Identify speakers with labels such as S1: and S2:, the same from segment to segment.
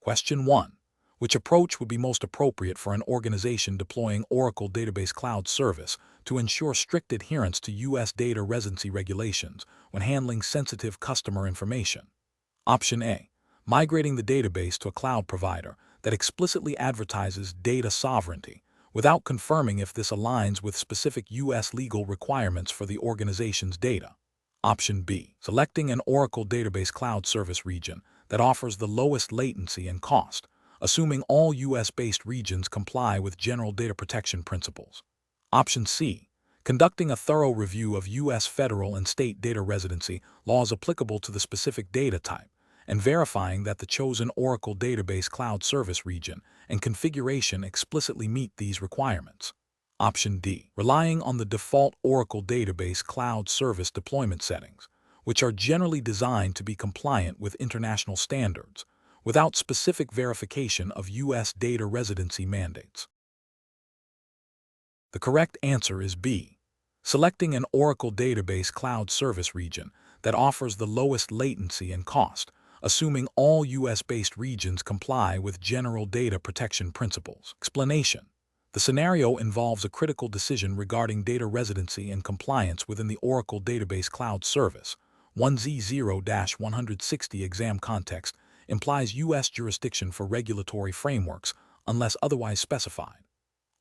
S1: Question 1. Which approach would be most appropriate for an organization deploying Oracle Database Cloud Service to ensure strict adherence to U.S. data residency regulations when handling sensitive customer information? Option A. Migrating the database to a cloud provider that explicitly advertises data sovereignty without confirming if this aligns with specific U.S. legal requirements for the organization's data. Option B. Selecting an Oracle Database Cloud Service region that offers the lowest latency and cost, assuming all U.S.-based regions comply with general data protection principles. Option C. Conducting a thorough review of U.S. federal and state data residency laws applicable to the specific data type, and verifying that the chosen Oracle Database Cloud Service region and configuration explicitly meet these requirements. Option D. Relying on the default Oracle Database Cloud Service deployment settings, which are generally designed to be compliant with international standards, without specific verification of U.S. data residency mandates. The correct answer is B. Selecting an Oracle Database Cloud Service region that offers the lowest latency and cost, assuming all U.S.-based regions comply with general data protection principles. Explanation. The scenario involves a critical decision regarding data residency and compliance within the Oracle Database Cloud Service. 1Z0-160 exam context implies U.S. jurisdiction for regulatory frameworks unless otherwise specified.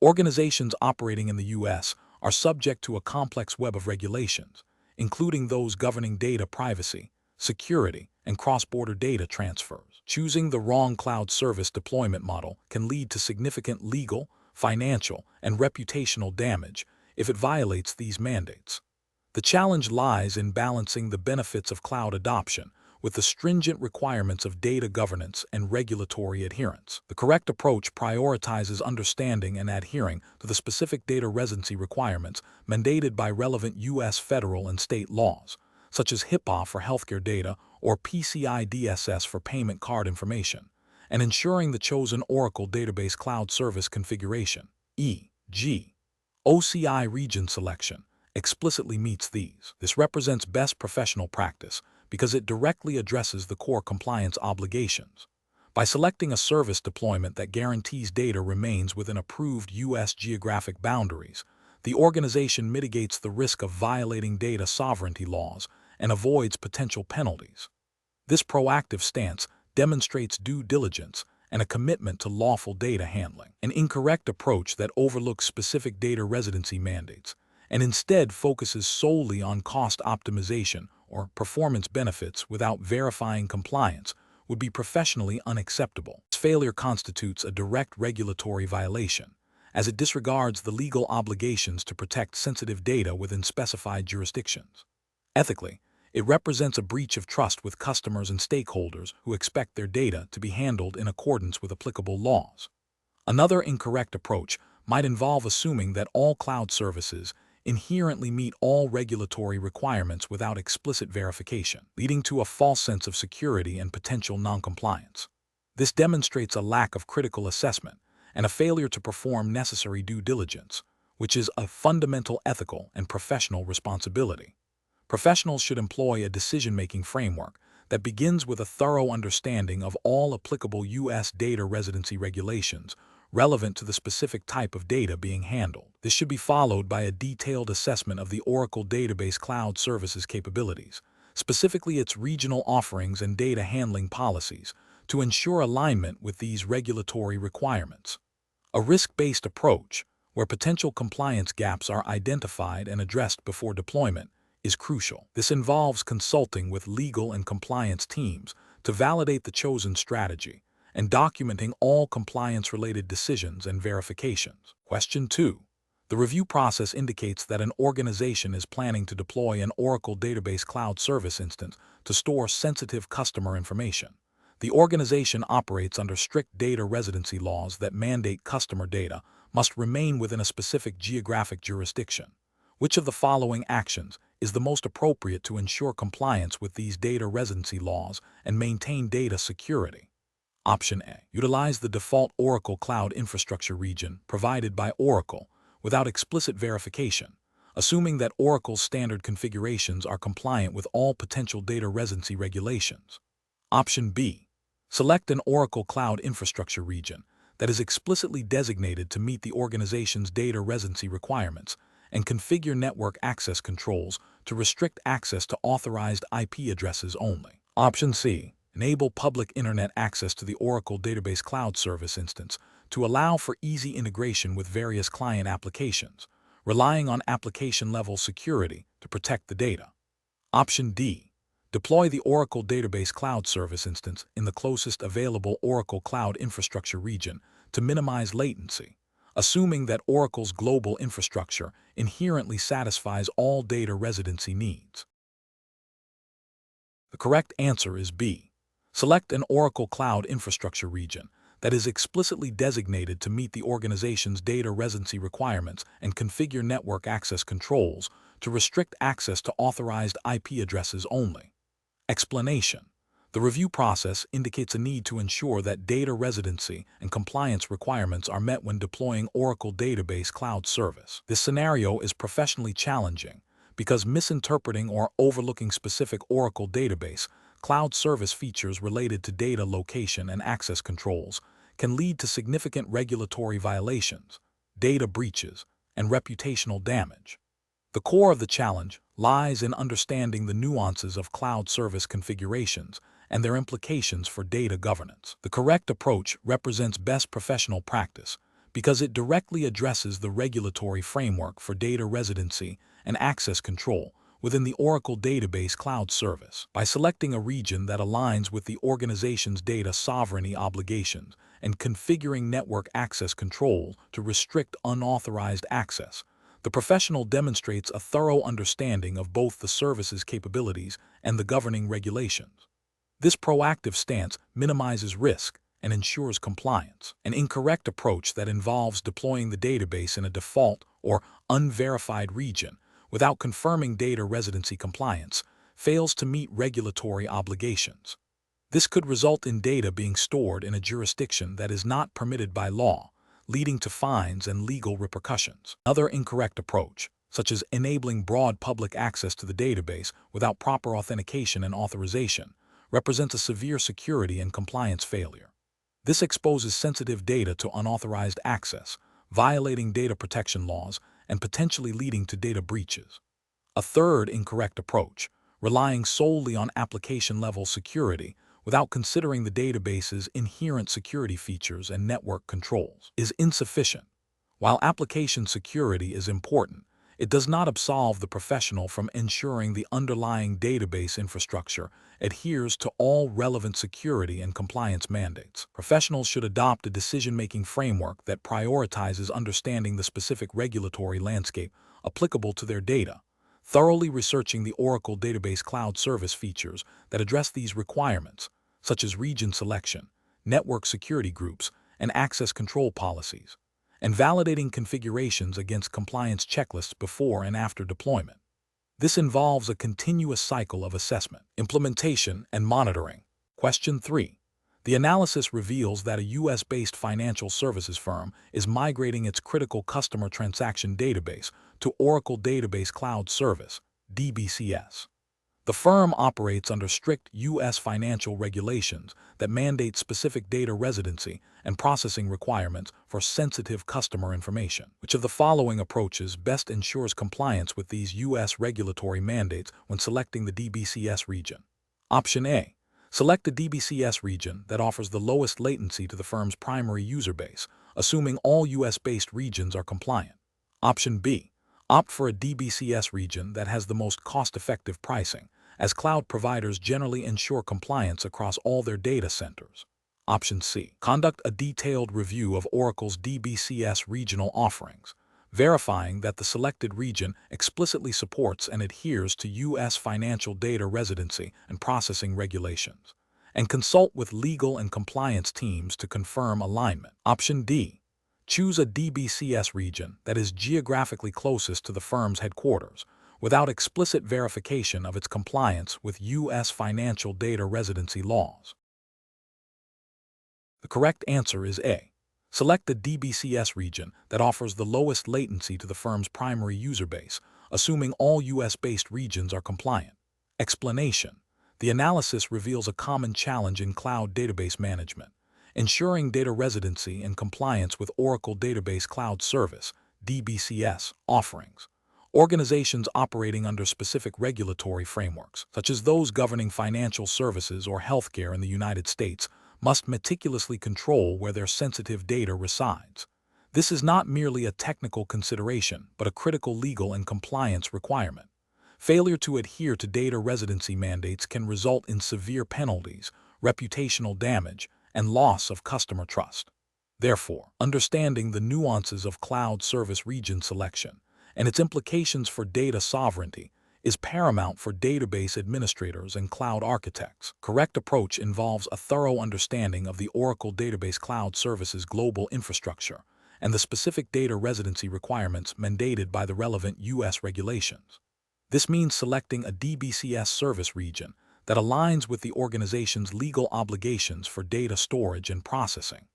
S1: Organizations operating in the U.S. are subject to a complex web of regulations, including those governing data privacy, security, and cross-border data transfers. Choosing the wrong cloud service deployment model can lead to significant legal, financial, and reputational damage if it violates these mandates. The challenge lies in balancing the benefits of cloud adoption with the stringent requirements of data governance and regulatory adherence. The correct approach prioritizes understanding and adhering to the specific data residency requirements mandated by relevant U.S. federal and state laws, such as HIPAA for healthcare data or PCI DSS for payment card information, and ensuring the chosen Oracle Database Cloud Service configuration, e.g., OCI region selection, explicitly meets these. This represents best professional practice because it directly addresses the core compliance obligations. By selecting a service deployment that guarantees data remains within approved U.S. geographic boundaries, the organization mitigates the risk of violating data sovereignty laws and avoids potential penalties. This proactive stance demonstrates due diligence and a commitment to lawful data handling. An incorrect approach that overlooks specific data residency mandates and instead focuses solely on cost optimization or performance benefits without verifying compliance would be professionally unacceptable. This failure constitutes a direct regulatory violation, as it disregards the legal obligations to protect sensitive data within specified jurisdictions. Ethically, it represents a breach of trust with customers and stakeholders who expect their data to be handled in accordance with applicable laws. Another incorrect approach might involve assuming that all cloud services inherently meet all regulatory requirements without explicit verification, leading to a false sense of security and potential noncompliance. This demonstrates a lack of critical assessment and a failure to perform necessary due diligence, which is a fundamental ethical and professional responsibility. Professionals should employ a decision-making framework that begins with a thorough understanding of all applicable U.S. data residency regulations relevant to the specific type of data being handled. This should be followed by a detailed assessment of the Oracle Database Cloud Services capabilities, specifically its regional offerings and data handling policies, to ensure alignment with these regulatory requirements. A risk-based approach, where potential compliance gaps are identified and addressed before deployment, is crucial. This involves consulting with legal and compliance teams to validate the chosen strategy and documenting all compliance-related decisions and verifications. Question 2. The review process indicates that an organization is planning to deploy an Oracle Database Cloud Service instance to store sensitive customer information. The organization operates under strict data residency laws that mandate customer data must remain within a specific geographic jurisdiction. Which of the following actions is the most appropriate to ensure compliance with these data residency laws and maintain data security? Option A. Utilize the default Oracle Cloud Infrastructure region provided by Oracle without explicit verification, assuming that Oracle's standard configurations are compliant with all potential data residency regulations. Option B. Select an Oracle Cloud Infrastructure region that is explicitly designated to meet the organization's data residency requirements and configure network access controls to restrict access to authorized IP addresses only. Option C. Enable public internet access to the Oracle Database Cloud Service instance to allow for easy integration with various client applications, relying on application-level security to protect the data. Option D. Deploy the Oracle Database Cloud Service instance in the closest available Oracle Cloud Infrastructure region to minimize latency, assuming that Oracle's global infrastructure inherently satisfies all data residency needs. The correct answer is B. Select an Oracle Cloud Infrastructure region that is explicitly designated to meet the organization's data residency requirements and configure network access controls to restrict access to authorized IP addresses only. Explanation. The review process indicates a need to ensure that data residency and compliance requirements are met when deploying Oracle Database Cloud Service. This scenario is professionally challenging because misinterpreting or overlooking specific Oracle Database Cloud Service features related to data location and access controls can lead to significant regulatory violations, data breaches, and reputational damage. The core of the challenge lies in understanding the nuances of cloud service configurations and their implications for data governance. The correct approach represents best professional practice because it directly addresses the regulatory framework for data residency and access control within the Oracle Database Cloud Service. By selecting a region that aligns with the organization's data sovereignty obligations and configuring network access control to restrict unauthorized access, the professional demonstrates a thorough understanding of both the service's capabilities and the governing regulations. This proactive stance minimizes risk and ensures compliance. An incorrect approach that involves deploying the database in a default or unverified region without confirming data residency compliance fails to meet regulatory obligations. This could result in data being stored in a jurisdiction that is not permitted by law, leading to fines and legal repercussions. Another incorrect approach, such as enabling broad public access to the database without proper authentication and authorization, represents a severe security and compliance failure. This exposes sensitive data to unauthorized access, violating data protection laws and potentially leading to data breaches. A third incorrect approach, relying solely on application-level security without considering the database's inherent security features and network controls, is insufficient. While application security is important, it does not absolve the professional from ensuring the underlying database infrastructure adheres to all relevant security and compliance mandates. Professionals should adopt a decision-making framework that prioritizes understanding the specific regulatory landscape applicable to their data, thoroughly researching the Oracle Database Cloud Service features that address these requirements, such as region selection, network security groups, and access control policies, and validating configurations against compliance checklists before and after deployment. This involves a continuous cycle of assessment, implementation, and monitoring. Question 3. The analysis reveals that a U.S.-based financial services firm is migrating its critical customer transaction database to Oracle Database Cloud Service, DBCS. The firm operates under strict U.S. financial regulations that mandate specific data residency and processing requirements for sensitive customer information. Which of the following approaches best ensures compliance with these U.S. regulatory mandates when selecting the DBCS region? Option A. Select a DBCS region that offers the lowest latency to the firm's primary user base, assuming all U.S.-based regions are compliant. Option B. Opt for a DBCS region that has the most cost-effective pricing, as cloud providers generally ensure compliance across all their data centers. Option C. Conduct a detailed review of Oracle's DBCS regional offerings, verifying that the selected region explicitly supports and adheres to U.S. financial data residency and processing regulations, and consult with legal and compliance teams to confirm alignment. Option D. Choose a DBCS region that is geographically closest to the firm's headquarters, without explicit verification of its compliance with U.S. financial data residency laws. The correct answer is A. Select the DBCS region that offers the lowest latency to the firm's primary user base, assuming all U.S.-based regions are compliant. Explanation. The analysis reveals a common challenge in cloud database management: ensuring data residency and compliance with Oracle Database Cloud Service (DBCS) offerings. Organizations operating under specific regulatory frameworks, such as those governing financial services or healthcare in the United States, must meticulously control where their sensitive data resides. This is not merely a technical consideration, but a critical legal and compliance requirement. Failure to adhere to data residency mandates can result in severe penalties, reputational damage, and loss of customer trust. Therefore, understanding the nuances of cloud service region selection and its implications for data sovereignty is paramount for database administrators and cloud architects. Correct approach involves a thorough understanding of the Oracle Database Cloud Services global infrastructure and the specific data residency requirements mandated by the relevant U.S. regulations. This means selecting a DBCS service region that aligns with the organization's legal obligations for data storage and processing.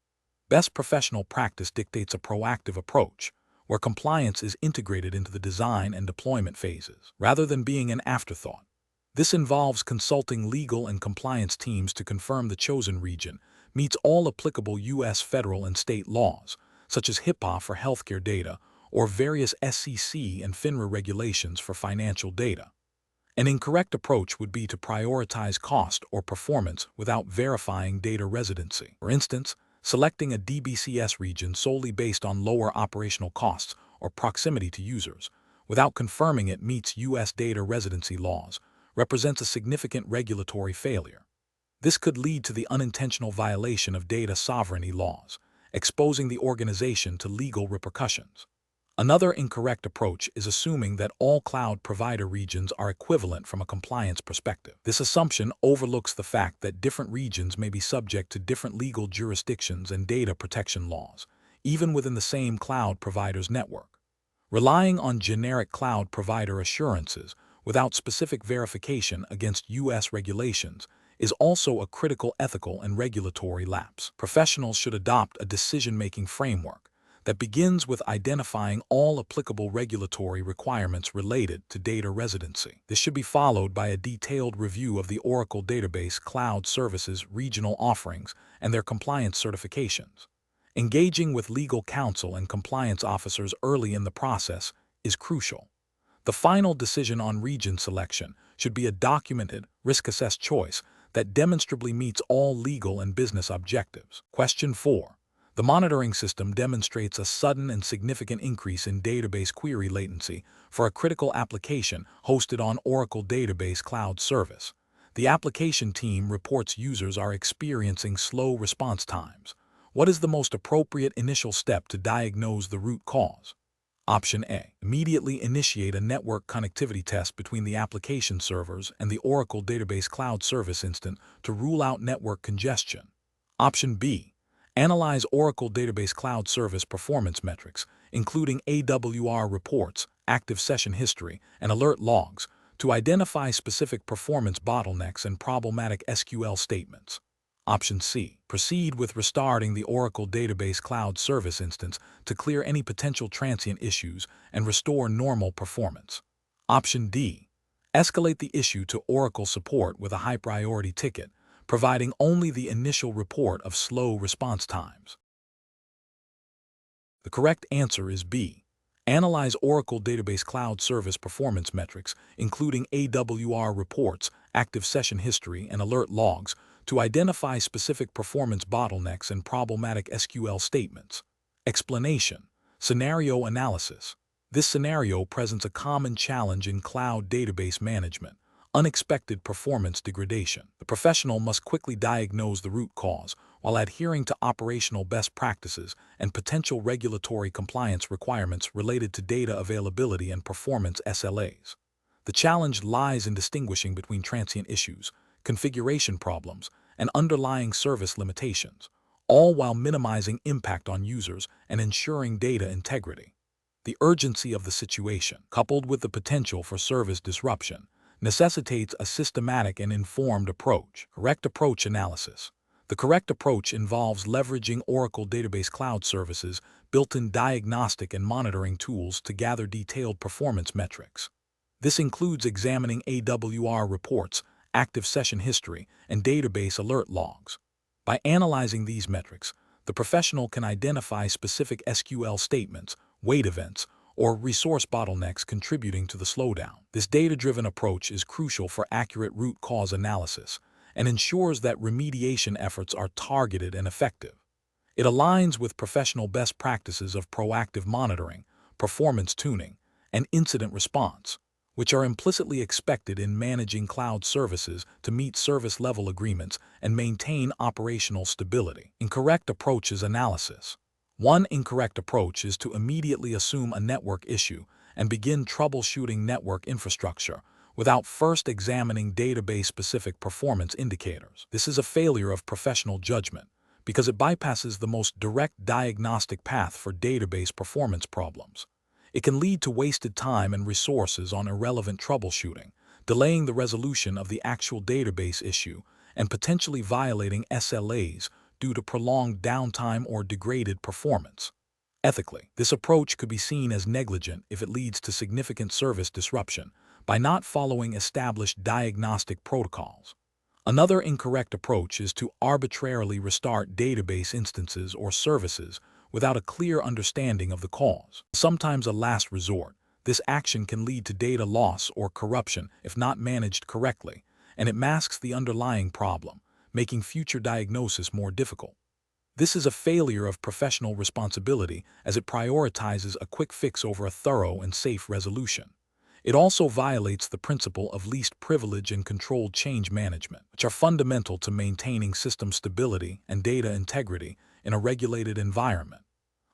S1: Best professional practice dictates a proactive approach, where compliance is integrated into the design and deployment phases, rather than being an afterthought. This involves consulting legal and compliance teams to confirm the chosen region meets all applicable U.S. federal and state laws, such as HIPAA for healthcare data or various SEC and FINRA regulations for financial data. An incorrect approach would be to prioritize cost or performance without verifying data residency. For instance, selecting a DBCS region solely based on lower operational costs or proximity to users, without confirming it meets U.S. data residency laws, represents a significant regulatory failure. This could lead to the unintentional violation of data sovereignty laws, exposing the organization to legal repercussions. Another incorrect approach is assuming that all cloud provider regions are equivalent from a compliance perspective. This assumption overlooks the fact that different regions may be subject to different legal jurisdictions and data protection laws, even within the same cloud provider's network. Relying on generic cloud provider assurances without specific verification against U.S. regulations is also a critical ethical and regulatory lapse. Professionals should adopt a decision-making framework that begins with identifying all applicable regulatory requirements related to data residency. This should be followed by a detailed review of the Oracle Database Cloud Services regional offerings and their compliance certifications. Engaging with legal counsel and compliance officers early in the process is crucial. The final decision on region selection should be a documented, risk-assessed choice that demonstrably meets all legal and business objectives. Question 4. The monitoring system demonstrates a sudden and significant increase in database query latency for a critical application hosted on Oracle Database Cloud Service. The application team reports users are experiencing slow response times. What is the most appropriate initial step to diagnose the root cause? Option A. Immediately initiate a network connectivity test between the application servers and the Oracle Database Cloud Service instance to rule out network congestion. Option B. Analyze Oracle Database Cloud Service performance metrics, including AWR reports, active session history, and alert logs, to identify specific performance bottlenecks and problematic SQL statements. Option C. Proceed with restarting the Oracle Database Cloud Service instance to clear any potential transient issues and restore normal performance. Option D. Escalate the issue to Oracle support with a high-priority ticket, providing only the initial report of slow response times. The correct answer is B. Analyze Oracle Database Cloud Service performance metrics, including AWR reports, active session history, and alert logs, to identify specific performance bottlenecks and problematic SQL statements. Explanation: scenario analysis. This scenario presents a common challenge in cloud database management: unexpected performance degradation. The professional must quickly diagnose the root cause while adhering to operational best practices and potential regulatory compliance requirements related to data availability and performance SLAs. The challenge lies in distinguishing between transient issues, configuration problems, and underlying service limitations, all while minimizing impact on users and ensuring data integrity. The urgency of the situation, coupled with the potential for service disruption, necessitates a systematic and informed approach. Correct approach analysis. The correct approach involves leveraging Oracle Database Cloud Services' built-in diagnostic and monitoring tools to gather detailed performance metrics. This includes examining AWR reports, active session history, and database alert logs. By analyzing these metrics, the professional can identify specific SQL statements, wait events, or resource bottlenecks contributing to the slowdown. This data-driven approach is crucial for accurate root cause analysis and ensures that remediation efforts are targeted and effective. It aligns with professional best practices of proactive monitoring, performance tuning, and incident response, which are implicitly expected in managing cloud services to meet service-level agreements and maintain operational stability. Incorrect approaches analysis. One incorrect approach is to immediately assume a network issue and begin troubleshooting network infrastructure without first examining database-specific performance indicators. This is a failure of professional judgment because it bypasses the most direct diagnostic path for database performance problems. It can lead to wasted time and resources on irrelevant troubleshooting, delaying the resolution of the actual database issue, and potentially violating SLAs due to prolonged downtime or degraded performance. Ethically, this approach could be seen as negligent if it leads to significant service disruption by not following established diagnostic protocols. Another incorrect approach is to arbitrarily restart database instances or services without a clear understanding of the cause. Sometimes a last resort, this action can lead to data loss or corruption if not managed correctly, and it masks the underlying problem, making future diagnosis more difficult. This is a failure of professional responsibility as it prioritizes a quick fix over a thorough and safe resolution. It also violates the principle of least privilege and controlled change management, which are fundamental to maintaining system stability and data integrity in a regulated environment.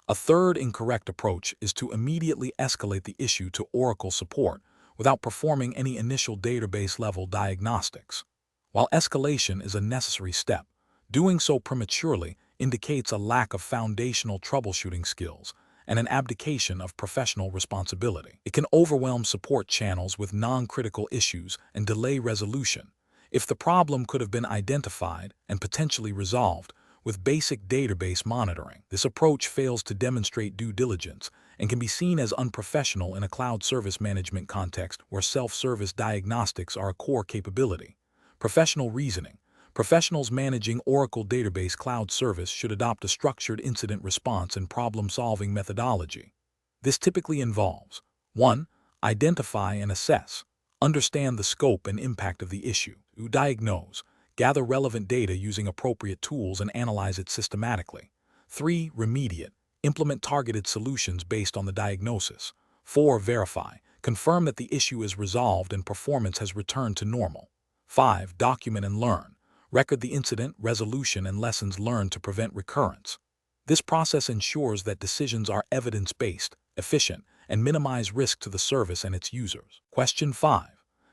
S1: A third incorrect approach is to immediately escalate the issue to Oracle support without performing any initial database-level diagnostics. While escalation is a necessary step, doing so prematurely indicates a lack of foundational troubleshooting skills and an abdication of professional responsibility. It can overwhelm support channels with non-critical issues and delay resolution. If the problem could have been identified and potentially resolved with basic database monitoring, this approach fails to demonstrate due diligence and can be seen as unprofessional in a cloud service management context where self-service diagnostics are a core capability. Professional reasoning. Professionals managing Oracle Database Cloud Service should adopt a structured incident response and problem-solving methodology. This typically involves 1. Identify and assess. Understand the scope and impact of the issue. 2. Diagnose. Gather relevant data using appropriate tools and analyze it systematically. 3. Remediate. Implement targeted solutions based on the diagnosis. 4. Verify. Confirm that the issue is resolved and performance has returned to normal. 5. Document and learn. Record the incident, resolution, and lessons learned to prevent recurrence. This process ensures that decisions are evidence-based, efficient, and minimize risk to the service and its users. Question 5.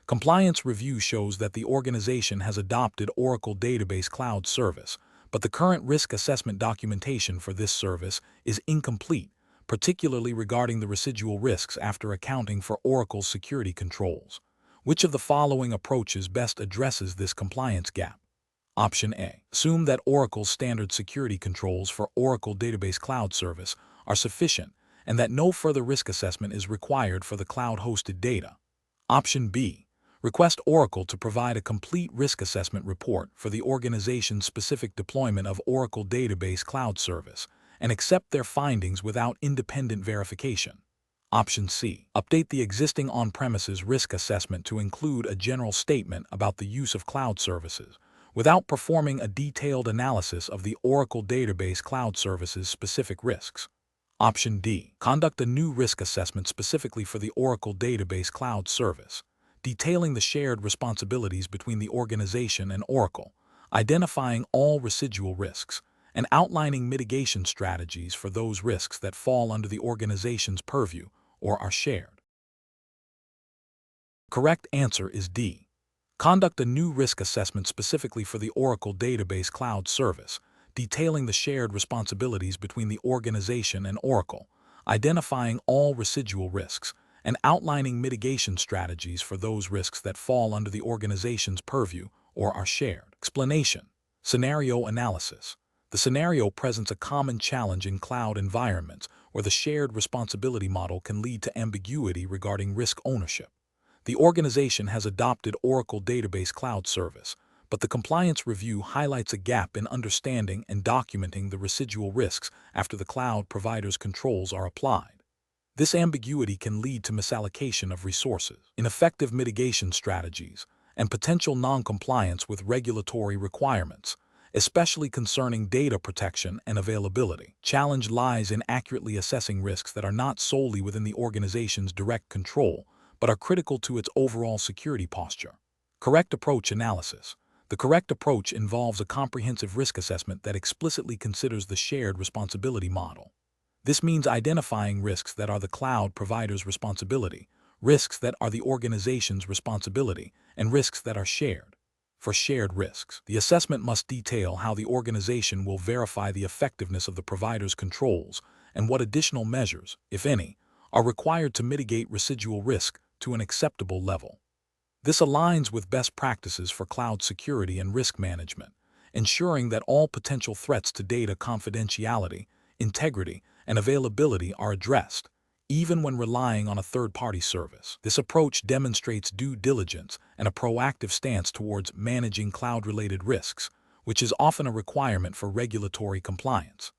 S1: Compliance review shows that the organization has adopted Oracle Database Cloud Service, but the current risk assessment documentation for this service is incomplete, particularly regarding the residual risks after accounting for Oracle's security controls. Which of the following approaches best addresses this compliance gap? Option A. Assume that Oracle's standard security controls for Oracle Database Cloud Service are sufficient and that no further risk assessment is required for the cloud-hosted data. Option B. Request Oracle to provide a complete risk assessment report for the organization's specific deployment of Oracle Database Cloud Service and accept their findings without independent verification. Option C. Update the existing on-premises risk assessment to include a general statement about the use of cloud services, without performing a detailed analysis of the Oracle Database Cloud Service's specific risks. Option D. Conduct a new risk assessment specifically for the Oracle Database Cloud Service, detailing the shared responsibilities between the organization and Oracle, identifying all residual risks, and outlining mitigation strategies for those risks that fall under the organization's purview or are shared. Correct answer is D. Conduct a new risk assessment specifically for the Oracle Database Cloud Service, detailing the shared responsibilities between the organization and Oracle, identifying all residual risks, and outlining mitigation strategies for those risks that fall under the organization's purview or are shared. Explanation. Scenario analysis. The scenario presents a common challenge in cloud environments where the shared responsibility model can lead to ambiguity regarding risk ownership. The organization has adopted Oracle Database Cloud Service, but the compliance review highlights a gap in understanding and documenting the residual risks after the cloud provider's controls are applied. This ambiguity can lead to misallocation of resources, ineffective mitigation strategies, and potential non-compliance with regulatory requirements, especially concerning data protection and availability. Challenge lies in accurately assessing risks that are not solely within the organization's direct control, but are critical to its overall security posture. Correct approach analysis. The correct approach involves a comprehensive risk assessment that explicitly considers the shared responsibility model. This means identifying risks that are the cloud provider's responsibility, risks that are the organization's responsibility, and risks that are shared. For shared risks, the assessment must detail how the organization will verify the effectiveness of the provider's controls and what additional measures, if any, are required to mitigate residual risk to an acceptable level. This aligns with best practices for cloud security and risk management, ensuring that all potential threats to data confidentiality, integrity, and availability are addressed, even when relying on a third-party service. This approach demonstrates due diligence and a proactive stance towards managing cloud-related risks, which is often a requirement for regulatory compliance.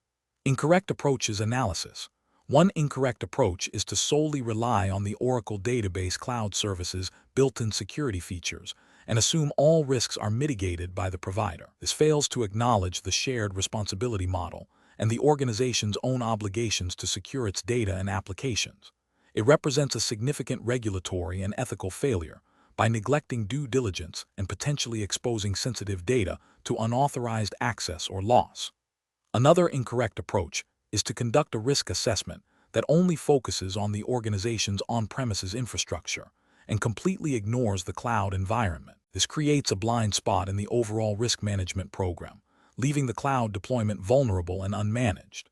S1: Incorrect approaches analysis. One incorrect approach is to solely rely on the Oracle Database Cloud Service's built-in security features and assume all risks are mitigated by the provider. This fails to acknowledge the shared responsibility model and the organization's own obligations to secure its data and applications. It represents a significant regulatory and ethical failure by neglecting due diligence and potentially exposing sensitive data to unauthorized access or loss. Another incorrect approach is to conduct a risk assessment that only focuses on the organization's on-premises infrastructure and completely ignores the cloud environment. This creates a blind spot in the overall risk management program, leaving the cloud deployment vulnerable and unmanaged.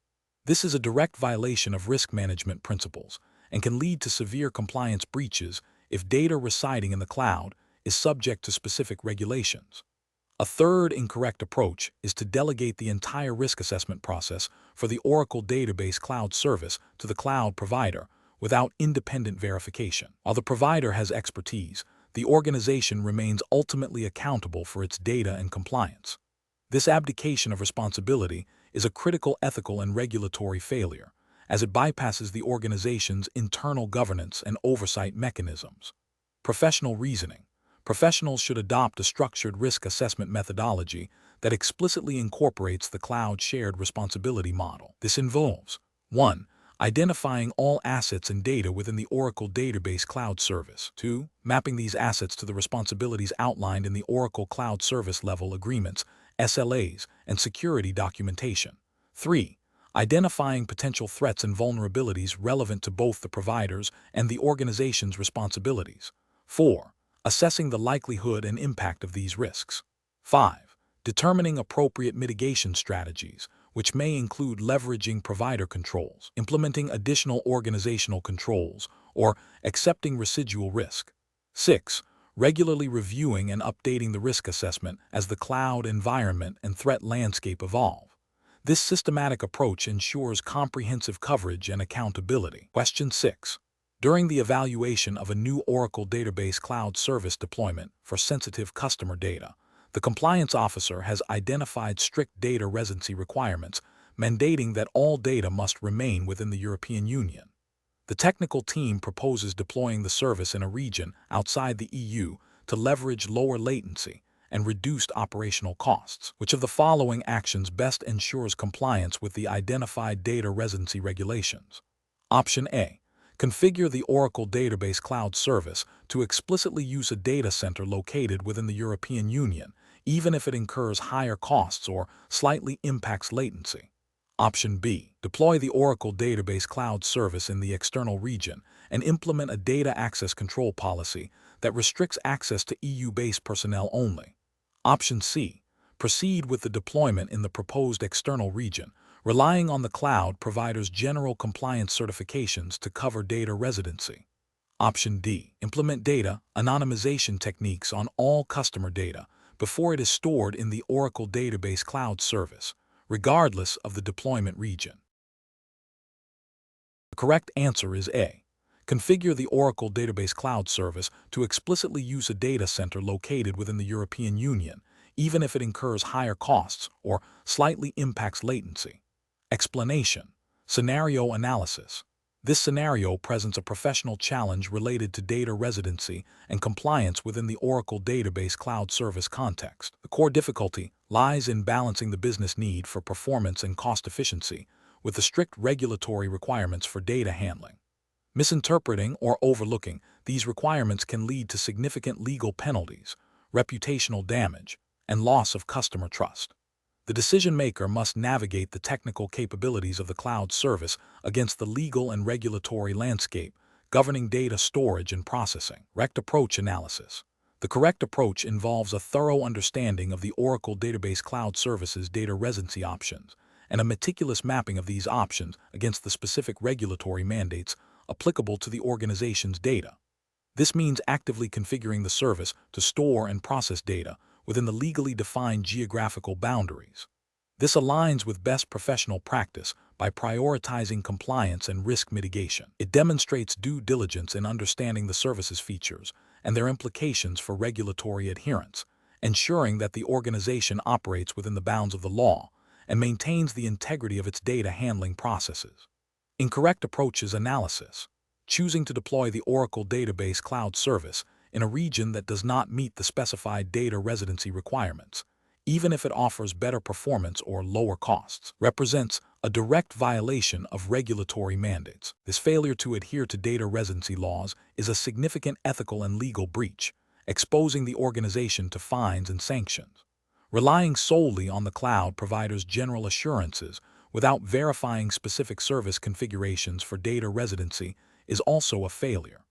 S1: This is a direct violation of risk management principles and can lead to severe compliance breaches if data residing in the cloud is subject to specific regulations. A third incorrect approach is to delegate the entire risk assessment process for the Oracle Database Cloud Service to the cloud provider without independent verification. While the provider has expertise, the organization remains ultimately accountable for its data and compliance. This abdication of responsibility is a critical ethical and regulatory failure, as it bypasses the organization's internal governance and oversight mechanisms. Professional reasoning. Professionals should adopt a structured risk assessment methodology that explicitly incorporates the cloud shared responsibility model. This involves 1. Identifying all assets and data within the Oracle Database Cloud Service. 2. Mapping these assets to the responsibilities outlined in the Oracle Cloud Service Level Agreements, SLAs, and security documentation. 3. Identifying potential threats and vulnerabilities relevant to both the provider's and the organization's responsibilities. 4. Assessing the likelihood and impact of these risks. 5. Determining appropriate mitigation strategies, which may include leveraging provider controls, implementing additional organizational controls, or accepting residual risk. 6. Regularly reviewing and updating the risk assessment as the cloud environment and threat landscape evolve. This systematic approach ensures comprehensive coverage and accountability. Question 6. During the evaluation of a new Oracle Database Cloud Service deployment for sensitive customer data, the compliance officer has identified strict data residency requirements, mandating that all data must remain within the European Union. The technical team proposes deploying the service in a region outside the EU to leverage lower latency and reduced operational costs. Which of the following actions best ensures compliance with the identified data residency regulations? Option A. Configure the Oracle Database Cloud Service to explicitly use a data center located within the European Union, even if it incurs higher costs or slightly impacts latency. Option B. Deploy the Oracle Database Cloud Service in the external region and implement a data access control policy that restricts access to EU-based personnel only. Option C. Proceed with the deployment in the proposed external region, relying on the cloud provider's general compliance certifications to cover data residency. Option D. Implement data anonymization techniques on all customer data before it is stored in the Oracle Database Cloud Service, regardless of the deployment region. The correct answer is A. Configure the Oracle Database Cloud Service to explicitly use a data center located within the European Union, even if it incurs higher costs or slightly impacts latency. Explanation. Scenario analysis. This scenario presents a professional challenge related to data residency and compliance within the Oracle Database Cloud Service context. The core difficulty lies in balancing the business need for performance and cost efficiency with the strict regulatory requirements for data handling. Misinterpreting or overlooking these requirements can lead to significant legal penalties, reputational damage, and loss of customer trust. The decision-maker must navigate the technical capabilities of the cloud service against the legal and regulatory landscape governing data storage and processing. Correct approach analysis. The correct approach involves a thorough understanding of the Oracle Database Cloud Service's data residency options and a meticulous mapping of these options against the specific regulatory mandates applicable to the organization's data. This means actively configuring the service to store and process data within the legally defined geographical boundaries. This aligns with best professional practice by prioritizing compliance and risk mitigation. It demonstrates due diligence in understanding the service's features and their implications for regulatory adherence, ensuring that the organization operates within the bounds of the law and maintains the integrity of its data handling processes. Incorrect approaches analysis. Choosing to deploy the Oracle Database Cloud Service in a region that does not meet the specified data residency requirements, even if it offers better performance or lower costs, represents a direct violation of regulatory mandates. This failure to adhere to data residency laws is a significant ethical and legal breach, exposing the organization to fines and sanctions. Relying solely on the cloud provider's general assurances without verifying specific service configurations for data residency is also a failure.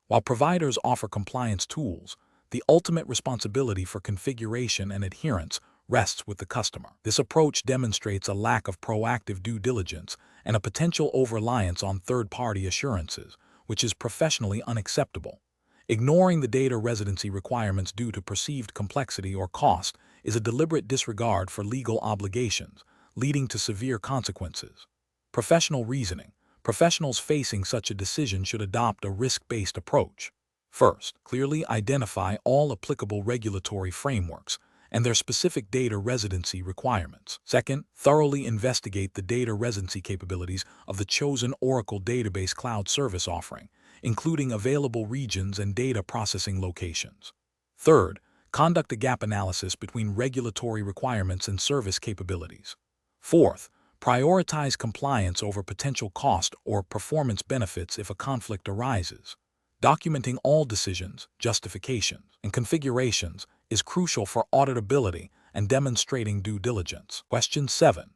S1: While providers offer compliance tools, the ultimate responsibility for configuration and adherence rests with the customer. This approach demonstrates a lack of proactive due diligence and a potential over-reliance on third-party assurances, which is professionally unacceptable. Ignoring the data residency requirements due to perceived complexity or cost is a deliberate disregard for legal obligations, leading to severe consequences. Professional reasoning. Professionals facing such a decision should adopt a risk-based approach. First, clearly identify all applicable regulatory frameworks and their specific data residency requirements. Second, thoroughly investigate the data residency capabilities of the chosen Oracle Database Cloud Service offering, including available regions and data processing locations. Third, conduct a gap analysis between regulatory requirements and service capabilities. Fourth, prioritize compliance over potential cost or performance benefits if a conflict arises. Documenting all decisions, justifications, and configurations is crucial for auditability and demonstrating due diligence. Question 7.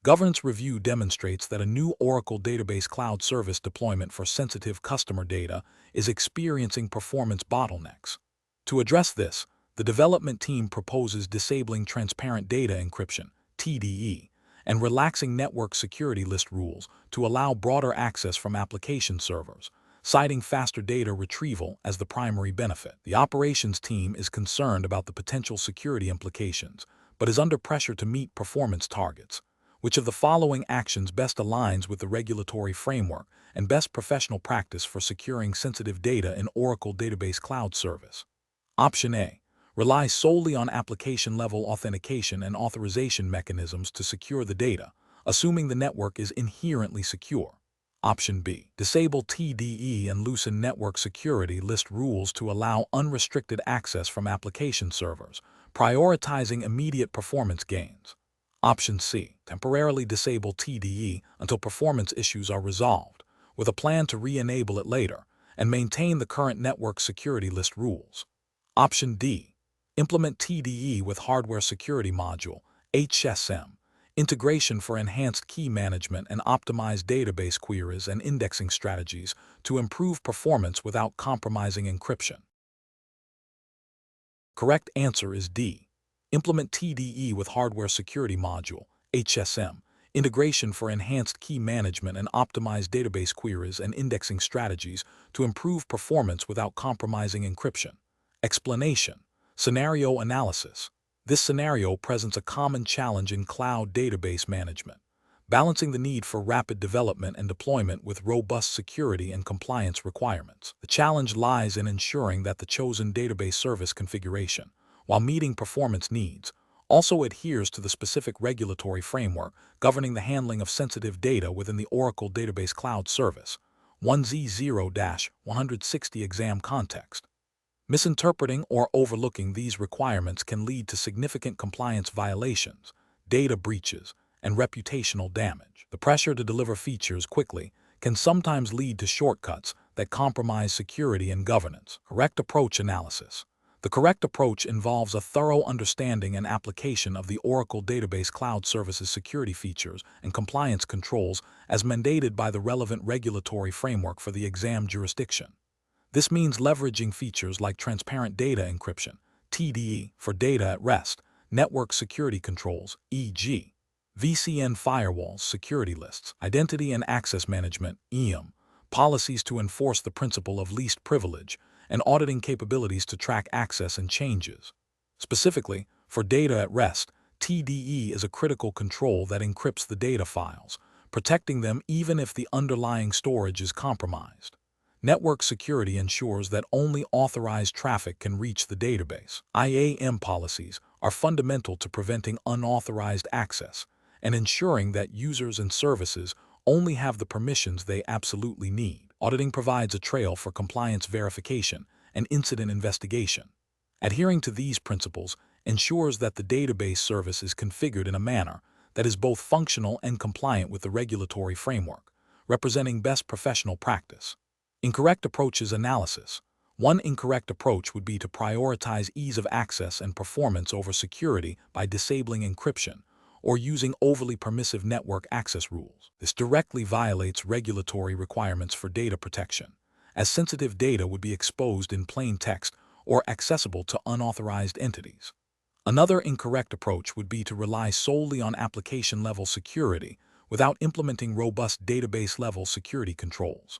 S1: Governance review demonstrates that a new Oracle Database Cloud Service deployment for sensitive customer data is experiencing performance bottlenecks. To address this, the development team proposes disabling transparent data encryption, TDE, and relaxing network security list rules to allow broader access from application servers, citing faster data retrieval as the primary benefit. The operations team is concerned about the potential security implications, but is under pressure to meet performance targets. Which of the following actions best aligns with the regulatory framework and best professional practice for securing sensitive data in Oracle Database Cloud Service? Option A. Rely solely on application-level authentication and authorization mechanisms to secure the data, assuming the network is inherently secure. Option B. Disable TDE and loosen network security list rules to allow unrestricted access from application servers, prioritizing immediate performance gains. Option C. Temporarily disable TDE until performance issues are resolved, with a plan to re-enable it later, and maintain the current network security list rules. Option D. Implement TDE with Hardware Security Module, HSM, integration for enhanced key management and optimized database queries and indexing strategies to improve performance without compromising encryption. Correct answer is D. Implement TDE with Hardware Security Module, HSM, integration for enhanced key management and optimized database queries and indexing strategies to improve performance without compromising encryption. Explanation. Scenario analysis. This scenario presents a common challenge in cloud database management. balancing the need for rapid development and deployment with robust security and compliance requirements. The challenge lies in ensuring that the chosen database service configuration, while meeting performance needs, also adheres to the specific regulatory framework governing the handling of sensitive data within the Oracle Database Cloud Service, 1Z0-160 exam context. Misinterpreting or overlooking these requirements can lead to significant compliance violations, data breaches, and reputational damage. The pressure to deliver features quickly can sometimes lead to shortcuts that compromise security and governance. Correct approach analysis. The correct approach involves a thorough understanding and application of the Oracle Database Cloud Services security features and compliance controls as mandated by the relevant regulatory framework for the exam jurisdiction. This means leveraging features like transparent data encryption, TDE, for data at rest, network security controls, e.g., VCN firewalls, security lists, identity and access management, EAM, policies to enforce the principle of least privilege, and auditing capabilities to track access and changes. Specifically, for data at rest, TDE is a critical control that encrypts the data files, protecting them even if the underlying storage is compromised. Network security ensures that only authorized traffic can reach the database. IAM policies are fundamental to preventing unauthorized access and ensuring that users and services only have the permissions they absolutely need. Auditing provides a trail for compliance verification and incident investigation. Adhering to these principles ensures that the database service is configured in a manner that is both functional and compliant with the regulatory framework, representing best professional practice. Incorrect approaches analysis. One incorrect approach would be to prioritize ease of access and performance over security by disabling encryption or using overly permissive network access rules. This directly violates regulatory requirements for data protection, as sensitive data would be exposed in plain text or accessible to unauthorized entities. Another incorrect approach would be to rely solely on application-level security without implementing robust database-level security controls.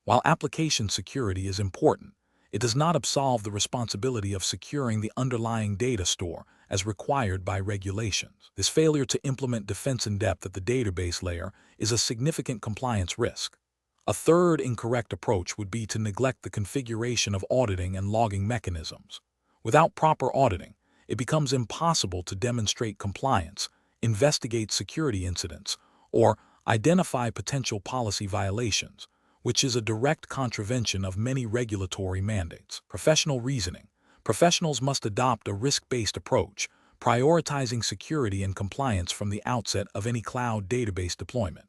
S1: While application security is important, it does not absolve the responsibility of securing the underlying data store as required by regulations. This failure to implement defense in depth at the database layer is a significant compliance risk. A third incorrect approach would be to neglect the configuration of auditing and logging mechanisms. Without proper auditing, it becomes impossible to demonstrate compliance, investigate security incidents, or identify potential policy violations, which is a direct contravention of many regulatory mandates. Professional reasoning. Professionals must adopt a risk-based approach, prioritizing security and compliance from the outset of any cloud database deployment.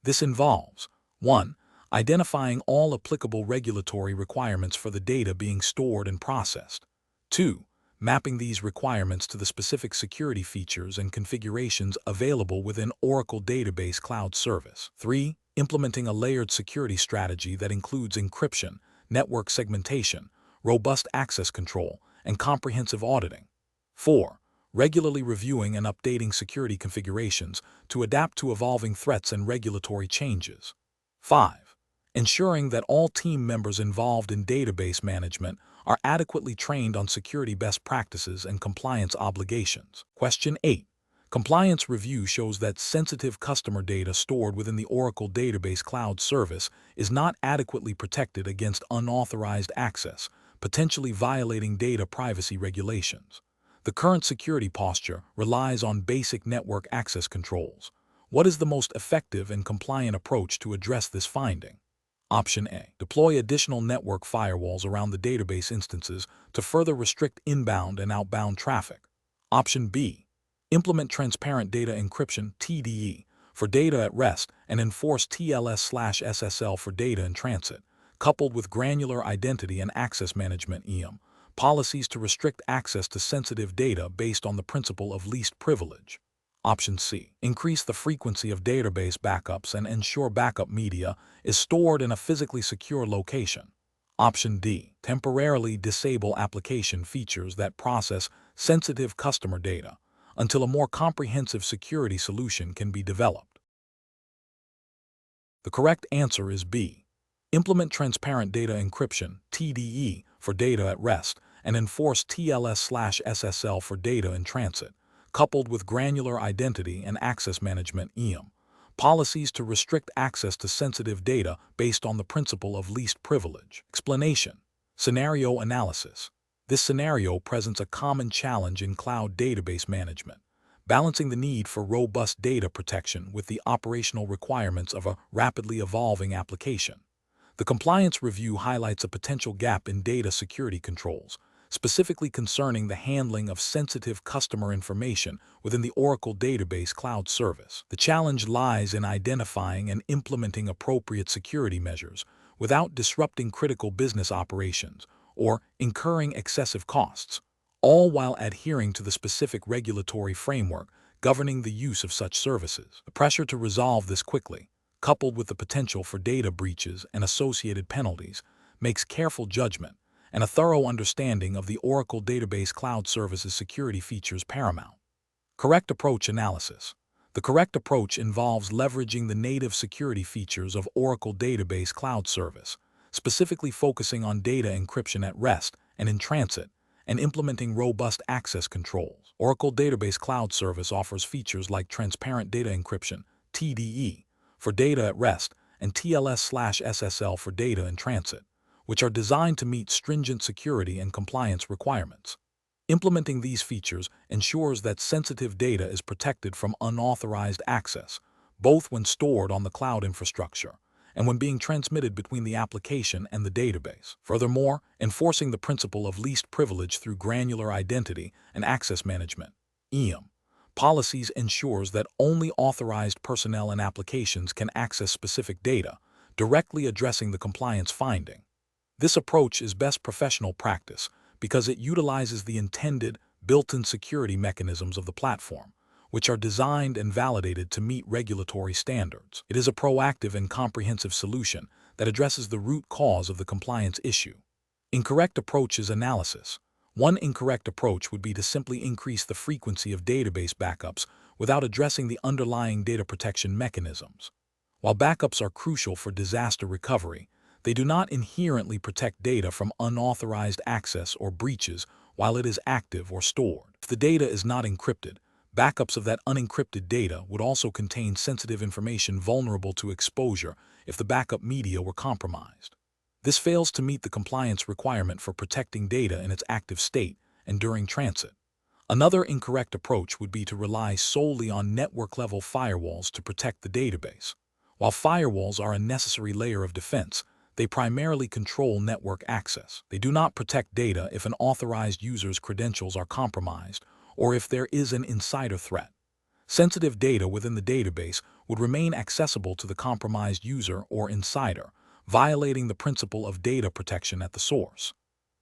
S1: This involves 1. Identifying all applicable regulatory requirements for the data being stored and processed. 2. Mapping these requirements to the specific security features and configurations available within Oracle Database Cloud Service. 3. Implementing a layered security strategy that includes encryption, network segmentation, robust access control, and comprehensive auditing. 4. Regularly reviewing and updating security configurations to adapt to evolving threats and regulatory changes. 5. Ensuring that all team members involved in database management are adequately trained on security best practices and compliance obligations. Question 8. Compliance review shows that sensitive customer data stored within the Oracle Database Cloud Service is not adequately protected against unauthorized access, potentially violating data privacy regulations. The current security posture relies on basic network access controls. What is the most effective and compliant approach to address this finding? Option A. Deploy additional network firewalls around the database instances to further restrict inbound and outbound traffic. Option B. Implement transparent data encryption (TDE) for data at rest and enforce TLS/SSL for data in transit, coupled with granular identity and access management (EAM) policies to restrict access to sensitive data based on the principle of least privilege. Option C. Increase the frequency of database backups and ensure backup media is stored in a physically secure location. Option D. Temporarily disable application features that process sensitive customer data until a more comprehensive security solution can be developed. The correct answer is B. Implement transparent data encryption (TDE) for data at rest and enforce TLS/SSL for data in transit, coupled with granular identity and access management (EAM) Policies to restrict access to sensitive data based on the principle of least privilege. Explanation. Scenario analysis. This scenario presents a common challenge in cloud database management, balancing the need for robust data protection with the operational requirements of a rapidly evolving application. The compliance review highlights a potential gap in data security controls, specifically concerning the handling of sensitive customer information within the Oracle Database Cloud Service. The challenge lies in identifying and implementing appropriate security measures without disrupting critical business operations or incurring excessive costs, all while adhering to the specific regulatory framework governing the use of such services. The pressure to resolve this quickly, coupled with the potential for data breaches and associated penalties, makes careful judgment and a thorough understanding of the Oracle Database Cloud Services security features paramount. Correct approach analysis. The correct approach involves leveraging the native security features of Oracle Database Cloud Service, specifically focusing on data encryption at rest and in transit, and implementing robust access controls. Oracle Database Cloud Service offers features like transparent data encryption, TDE, for data at rest, and TLS/SSL for data in transit, which are designed to meet stringent security and compliance requirements. Implementing these features ensures that sensitive data is protected from unauthorized access, both when stored on the cloud infrastructure and when being transmitted between the application and the database. Furthermore, enforcing the principle of least privilege through granular identity and access management, EAM, policies ensures that only authorized personnel and applications can access specific data, directly addressing the compliance finding. This approach is best professional practice because it utilizes the intended, built-in security mechanisms of the platform, which are designed and validated to meet regulatory standards. It is a proactive and comprehensive solution that addresses the root cause of the compliance issue. Incorrect approaches analysis. One incorrect approach would be to simply increase the frequency of database backups without addressing the underlying data protection mechanisms. While backups are crucial for disaster recovery, they do not inherently protect data from unauthorized access or breaches while it is active or stored. If the data is not encrypted, backups of that unencrypted data would also contain sensitive information vulnerable to exposure if the backup media were compromised. This fails to meet the compliance requirement for protecting data in its active state and during transit. Another incorrect approach would be to rely solely on network-level firewalls to protect the database. While firewalls are a necessary layer of defense, they primarily control network access. They do not protect data if an authorized user's credentials are compromised or if there is an insider threat. Sensitive data within the database would remain accessible to the compromised user or insider, violating the principle of data protection at the source.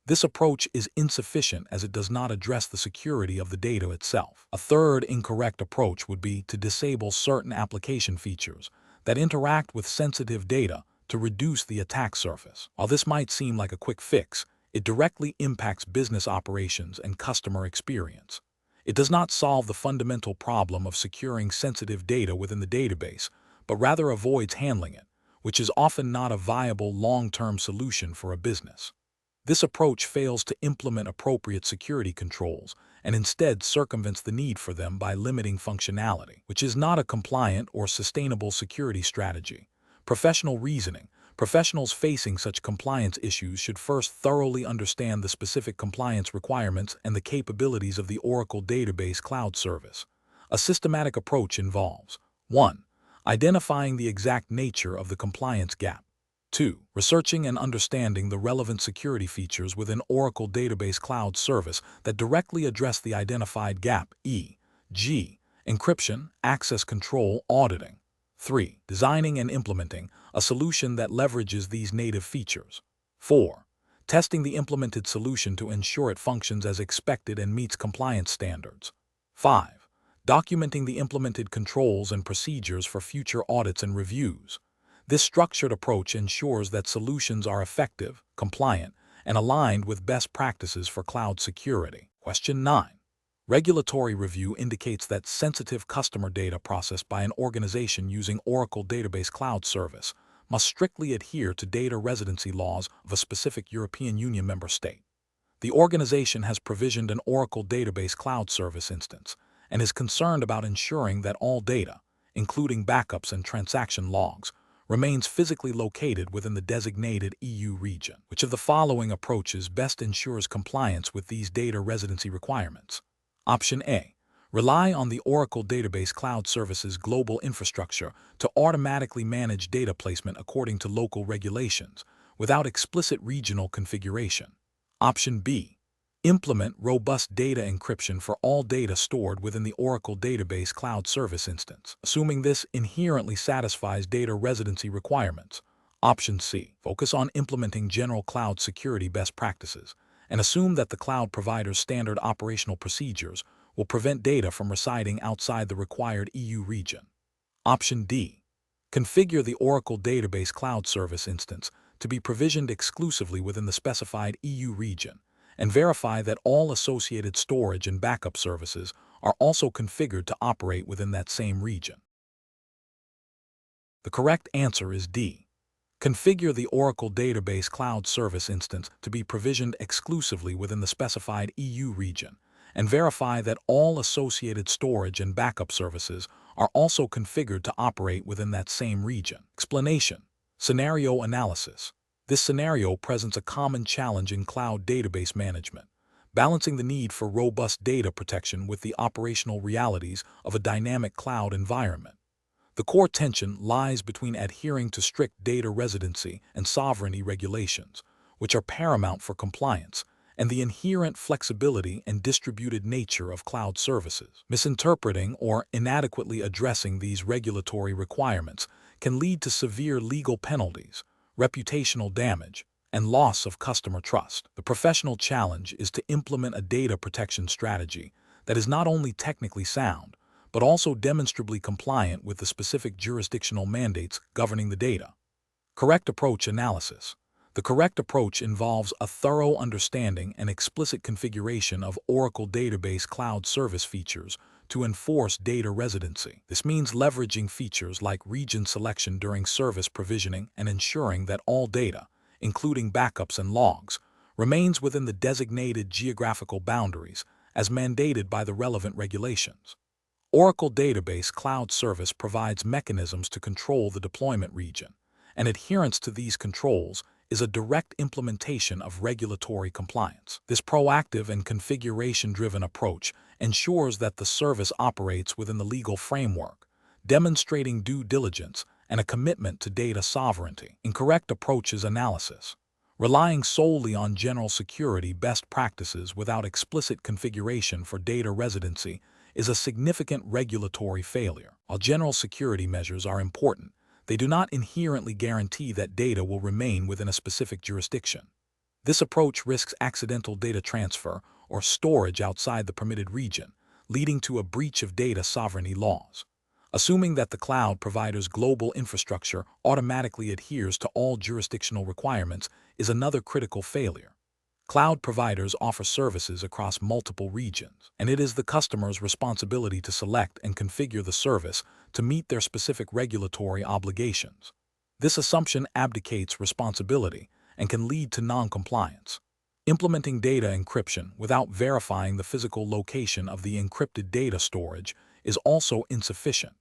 S1: This approach is insufficient as it does not address the security of the data itself. A third incorrect approach would be to disable certain application features that interact with sensitive data to reduce the attack surface. While this might seem like a quick fix, it directly impacts business operations and customer experience. It does not solve the fundamental problem of securing sensitive data within the database, but rather avoids handling it, which is often not a viable long-term solution for a business. This approach fails to implement appropriate security controls and instead circumvents the need for them by limiting functionality, which is not a compliant or sustainable security strategy. Professional reasoning. Professionals facing such compliance issues should first thoroughly understand the specific compliance requirements and the capabilities of the Oracle Database Cloud Service. A systematic approach involves 1. Identifying the exact nature of the compliance gap. 2. Researching and understanding the relevant security features within Oracle Database Cloud Service that directly address the identified gap, e.g., encryption, access control, auditing. 3. Designing and implementing a solution that leverages these native features. 4. Testing the implemented solution to ensure it functions as expected and meets compliance standards. 5. Documenting the implemented controls and procedures for future audits and reviews. This structured approach ensures that solutions are effective, compliant, and aligned with best practices for cloud security. Question 9. Regulatory review indicates that sensitive customer data processed by an organization using Oracle Database Cloud Service must strictly adhere to data residency laws of a specific European Union member state. The organization has provisioned an Oracle Database Cloud Service instance and is concerned about ensuring that all data, including backups and transaction logs, remains physically located within the designated EU region. Which of the following approaches best ensures compliance with these data residency requirements? Option A. Rely on the Oracle Database Cloud Services global infrastructure to automatically manage data placement according to local regulations, without explicit regional configuration. Option B. Implement robust data encryption for all data stored within the Oracle Database Cloud Service instance, assuming this inherently satisfies data residency requirements. Option C. Focus on implementing general cloud security best practices and assume that the cloud provider's standard operational procedures will prevent data from residing outside the required EU region. Option D. Configure the Oracle Database Cloud Service instance to be provisioned exclusively within the specified EU region, and verify that all associated storage and backup services are also configured to operate within that same region. The correct answer is D. Configure the Oracle Database Cloud Service instance to be provisioned exclusively within the specified EU region, and verify that all associated storage and backup services are also configured to operate within that same region. Explanation. Scenario analysis. This scenario presents a common challenge in cloud database management, balancing the need for robust data protection with the operational realities of a dynamic cloud environment. The core tension lies between adhering to strict data residency and sovereignty regulations, which are paramount for compliance, and the inherent flexibility and distributed nature of cloud services. Misinterpreting or inadequately addressing these regulatory requirements can lead to severe legal penalties, reputational damage, and loss of customer trust. The professional challenge is to implement a data protection strategy that is not only technically sound, but also demonstrably compliant with the specific jurisdictional mandates governing the data. Correct approach analysis. The correct approach involves a thorough understanding and explicit configuration of Oracle Database Cloud Service features to enforce data residency. This means leveraging features like region selection during service provisioning and ensuring that all data, including backups and logs, remains within the designated geographical boundaries as mandated by the relevant regulations. Oracle Database Cloud Service provides mechanisms to control the deployment region, and adherence to these controls is a direct implementation of regulatory compliance. This proactive and configuration-driven approach ensures that the service operates within the legal framework, demonstrating due diligence and a commitment to data sovereignty. Incorrect approaches analysis. Relying solely on general security best practices without explicit configuration for data residency is a significant regulatory failure. While general security measures are important, they do not inherently guarantee that data will remain within a specific jurisdiction. This approach risks accidental data transfer or storage outside the permitted region, leading to a breach of data sovereignty laws. Assuming that the cloud provider's global infrastructure automatically adheres to all jurisdictional requirements is another critical failure. Cloud providers offer services across multiple regions, and it is the customer's responsibility to select and configure the service to meet their specific regulatory obligations. This assumption abdicates responsibility and can lead to non-compliance. Implementing data encryption without verifying the physical location of the encrypted data storage is also insufficient.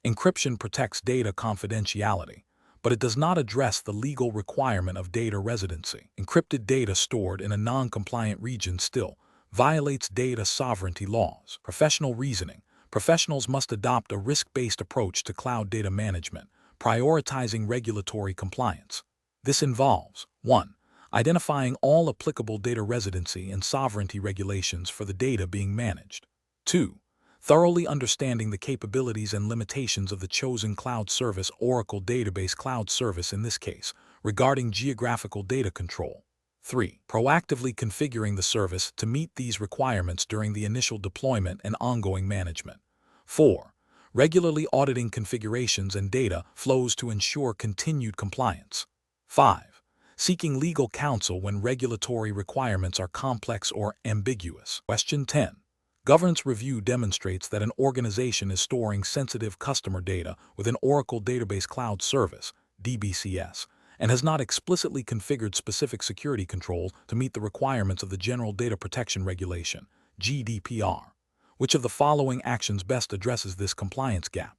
S1: Encryption protects data confidentiality, but it does not address the legal requirement of data residency. Encrypted data stored in a non-compliant region still violates data sovereignty laws. Professional reasoning. Professionals must adopt a risk-based approach to cloud data management, prioritizing regulatory compliance. This involves 1. Identifying all applicable data residency and sovereignty regulations for the data being managed. 2. Thoroughly understanding the capabilities and limitations of the chosen cloud service, Oracle Database Cloud Service in this case, regarding geographical data control. 3. Proactively configuring the service to meet these requirements during the initial deployment and ongoing management. 4. Regularly auditing configurations and data flows to ensure continued compliance. 5. Seeking legal counsel when regulatory requirements are complex or ambiguous. Question 10. Governance review demonstrates that an organization is storing sensitive customer data within Oracle Database Cloud Service, DBCS, and has not explicitly configured specific security controls to meet the requirements of the General Data Protection Regulation, GDPR. Which of the following actions best addresses this compliance gap?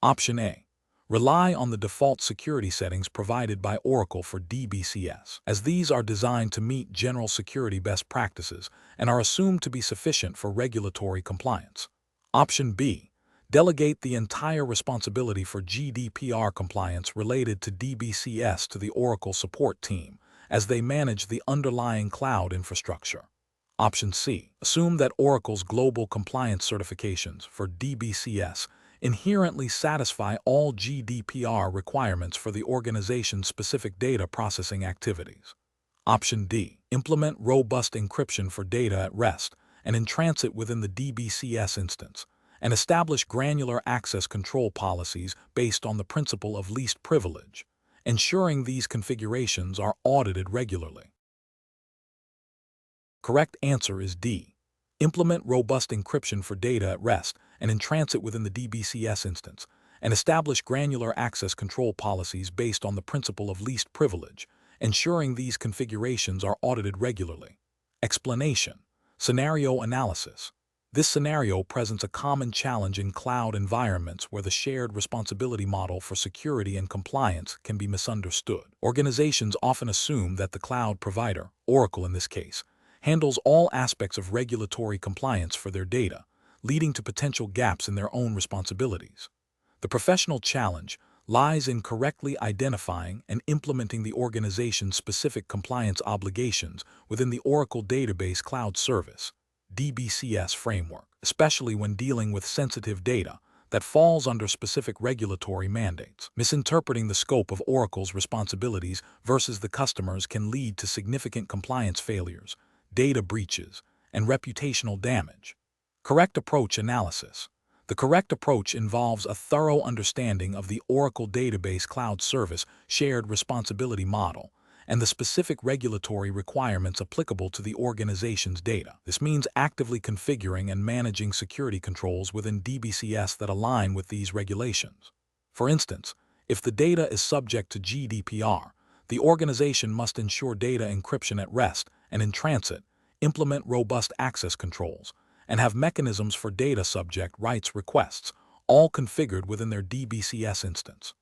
S1: Option A. Rely on the default security settings provided by Oracle for DBCS, as these are designed to meet general security best practices and are assumed to be sufficient for regulatory compliance. Option B. Delegate the entire responsibility for GDPR compliance related to DBCS to the Oracle support team, as they manage the underlying cloud infrastructure. Option C. Assume that Oracle's global compliance certifications for DBCS inherently satisfy all GDPR requirements for the organization's specific data processing activities. Option D. Implement robust encryption for data at rest and in transit within the DBCS instance, and establish granular access control policies based on the principle of least privilege, ensuring these configurations are audited regularly. Correct answer is D. Implement robust encryption for data at rest and in transit within the DBCS instance, and establish granular access control policies based on the principle of least privilege, ensuring these configurations are audited regularly. Explanation. Scenario analysis. This scenario presents a common challenge in cloud environments where the shared responsibility model for security and compliance can be misunderstood. Organizations often assume that the cloud provider, Oracle in this case, handles all aspects of regulatory compliance for their data, leading to potential gaps in their own responsibilities. The professional challenge lies in correctly identifying and implementing the organization's specific compliance obligations within the Oracle Database Cloud Service (DBCS) framework, especially when dealing with sensitive data that falls under specific regulatory mandates. Misinterpreting the scope of Oracle's responsibilities versus the customer's can lead to significant compliance failures, data breaches, and reputational damage. Correct approach analysis. The correct approach involves a thorough understanding of the Oracle Database Cloud Service shared responsibility model and the specific regulatory requirements applicable to the organization's data. This means actively configuring and managing security controls within DBCS that align with these regulations. For instance, if the data is subject to GDPR, the organization must ensure data encryption at rest and in transit, implement robust access controls, and have mechanisms for data subject rights requests, all configured within their DBCS instance.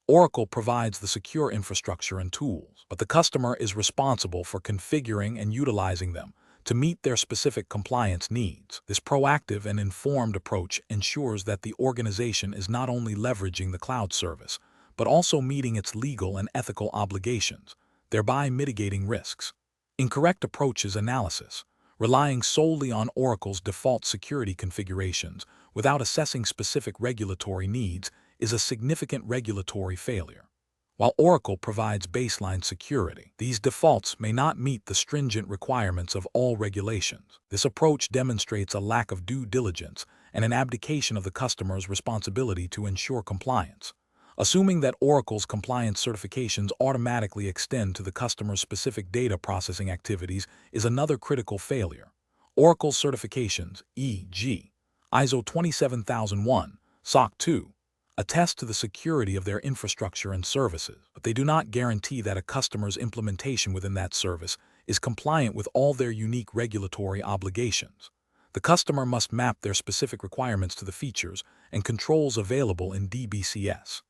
S1: Oracle provides the secure infrastructure and tools, but the customer is responsible for configuring and utilizing them to meet their specific compliance needs. This proactive and informed approach ensures that the organization is not only leveraging the cloud service, but also meeting its legal and ethical obligations, thereby mitigating risks. Incorrect approaches analysis. Relying solely on Oracle's default security configurations without assessing specific regulatory needs is a significant regulatory failure. While Oracle provides baseline security, these defaults may not meet the stringent requirements of all regulations. This approach demonstrates a lack of due diligence and an abdication of the customer's responsibility to ensure compliance. Assuming that Oracle's compliance certifications automatically extend to the customer's specific data processing activities is another critical failure. Oracle's certifications, e.g., ISO 27001, SOC 2, attest to the security of their infrastructure and services, but they do not guarantee that a customer's implementation within that service is compliant with all their unique regulatory obligations. The customer must map their specific requirements to the features and controls available in DBCS.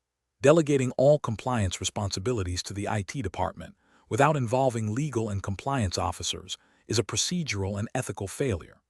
S1: Delegating all compliance responsibilities to the IT department without involving legal and compliance officers is a procedural and ethical failure.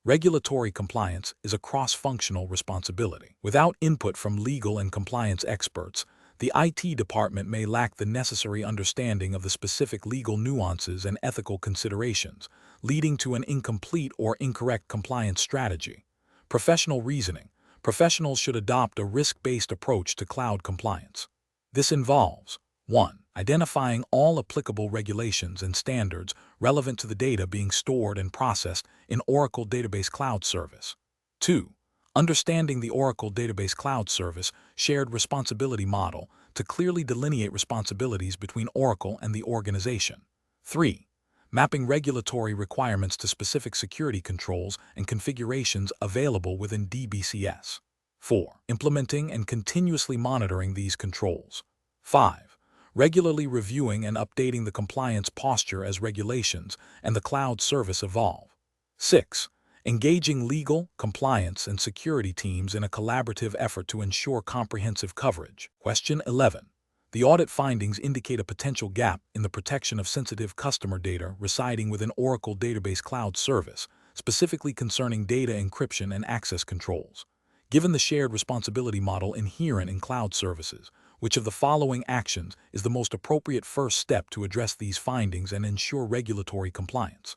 S1: Regulatory compliance is a cross-functional responsibility. Without input from legal and compliance experts, the IT department may lack the necessary understanding of the specific legal nuances and ethical considerations, leading to an incomplete or incorrect compliance strategy. Professional reasoning. Professionals should adopt a risk-based approach to cloud compliance. This involves 1. Identifying all applicable regulations and standards relevant to the data being stored and processed in Oracle Database Cloud Service. 2. Understanding the Oracle Database Cloud Service shared responsibility model to clearly delineate responsibilities between Oracle and the organization. 3. Mapping regulatory requirements to specific security controls and configurations available within DBCS. 4. Implementing and continuously monitoring these controls. 5. Regularly reviewing and updating the compliance posture as regulations and the cloud service evolve. 6. engaging legal, compliance, and security teams in a collaborative effort to ensure comprehensive coverage. Question 11. The audit findings indicate a potential gap in the protection of sensitive customer data residing within Oracle Database Cloud Service, specifically concerning data encryption and access controls. Given the shared responsibility model inherent in cloud services, which of the following actions is the most appropriate first step to address these findings and ensure regulatory compliance?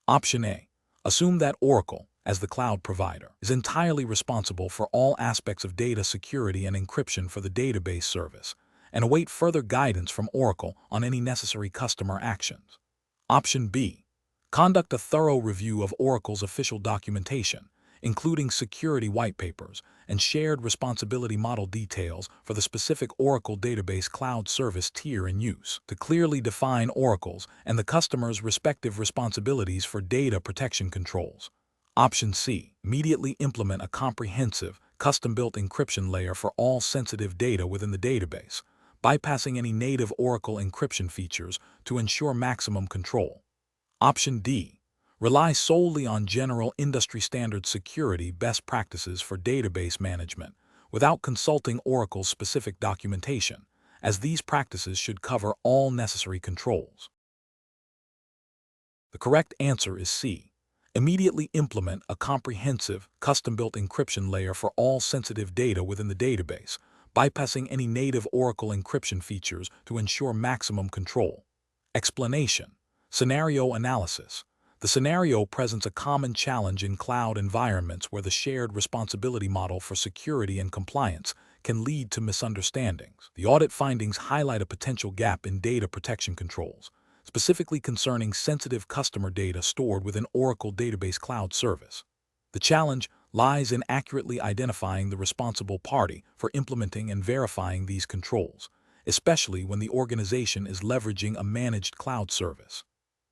S1: Option A. Assume that Oracle, as the cloud provider, is entirely responsible for all aspects of data security and encryption for the database service, and await further guidance from Oracle on any necessary customer actions. Option B. Conduct a thorough review of Oracle's official documentation, including security white papers and shared responsibility model details for the specific Oracle Database Cloud Service tier in use, to clearly define Oracle's and the customer's respective responsibilities for data protection controls. Option C. Immediately implement a comprehensive, custom-built encryption layer for all sensitive data within the database, bypassing any native Oracle encryption features to ensure maximum control. Option D. Rely solely on general industry standard security best practices for database management without consulting Oracle's specific documentation, as these practices should cover all necessary controls. The correct answer is C. Immediately implement a comprehensive, custom-built encryption layer for all sensitive data within the database, bypassing any native Oracle encryption features to ensure maximum control. Explanation. Scenario analysis. The scenario presents a common challenge in cloud environments where the shared responsibility model for security and compliance can lead to misunderstandings. The audit findings highlight a potential gap in data protection controls, specifically concerning sensitive customer data stored within Oracle Database Cloud Service. The challenge lies in accurately identifying the responsible party for implementing and verifying these controls, especially when the organization is leveraging a managed cloud service.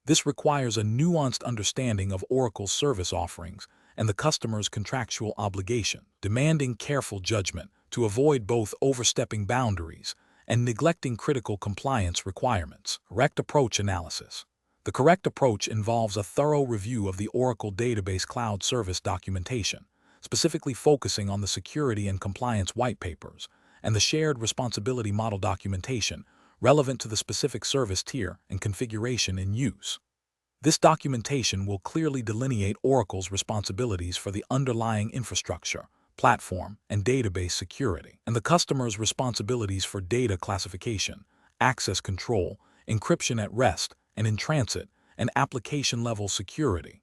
S1: This requires a nuanced understanding of Oracle's service offerings and the customer's contractual obligation, demanding careful judgment to avoid both overstepping boundaries and neglecting critical compliance requirements. Correct approach analysis. The correct approach involves a thorough review of the Oracle Database Cloud Service documentation, specifically focusing on the security and compliance white papers and the shared responsibility model documentation relevant to the specific service tier and configuration in use. This documentation will clearly delineate Oracle's responsibilities for the underlying infrastructure, platform, and database security, and the customer's responsibilities for data classification, access control, encryption at rest and in transit, and application-level security.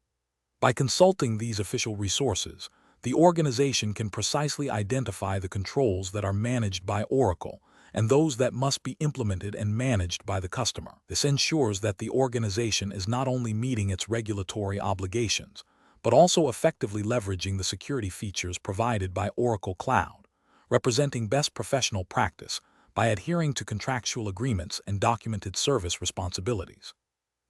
S1: By consulting these official resources, the organization can precisely identify the controls that are managed by Oracle and those that must be implemented and managed by the customer. This ensures that the organization is not only meeting its regulatory obligations, but also effectively leveraging the security features provided by Oracle Cloud, representing best professional practice by adhering to contractual agreements and documented service responsibilities.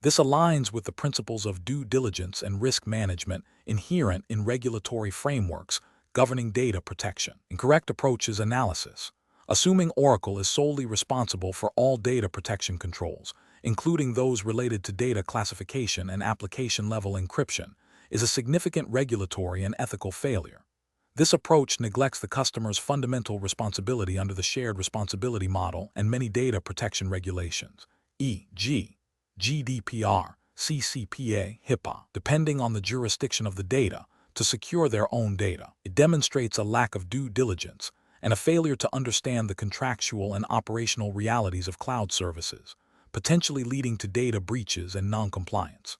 S1: This aligns with the principles of due diligence and risk management inherent in regulatory frameworks governing data protection. Incorrect approaches analysis. Assuming Oracle is solely responsible for all data protection controls, including those related to data classification and application-level encryption, is a significant regulatory and ethical failure. This approach neglects the customer's fundamental responsibility under the shared responsibility model and many data protection regulations, e.g., GDPR, CCPA, HIPAA, depending on the jurisdiction of the data, to secure their own data. It demonstrates a lack of due diligence and a failure to understand the contractual and operational realities of cloud services, potentially leading to data breaches and non-compliance.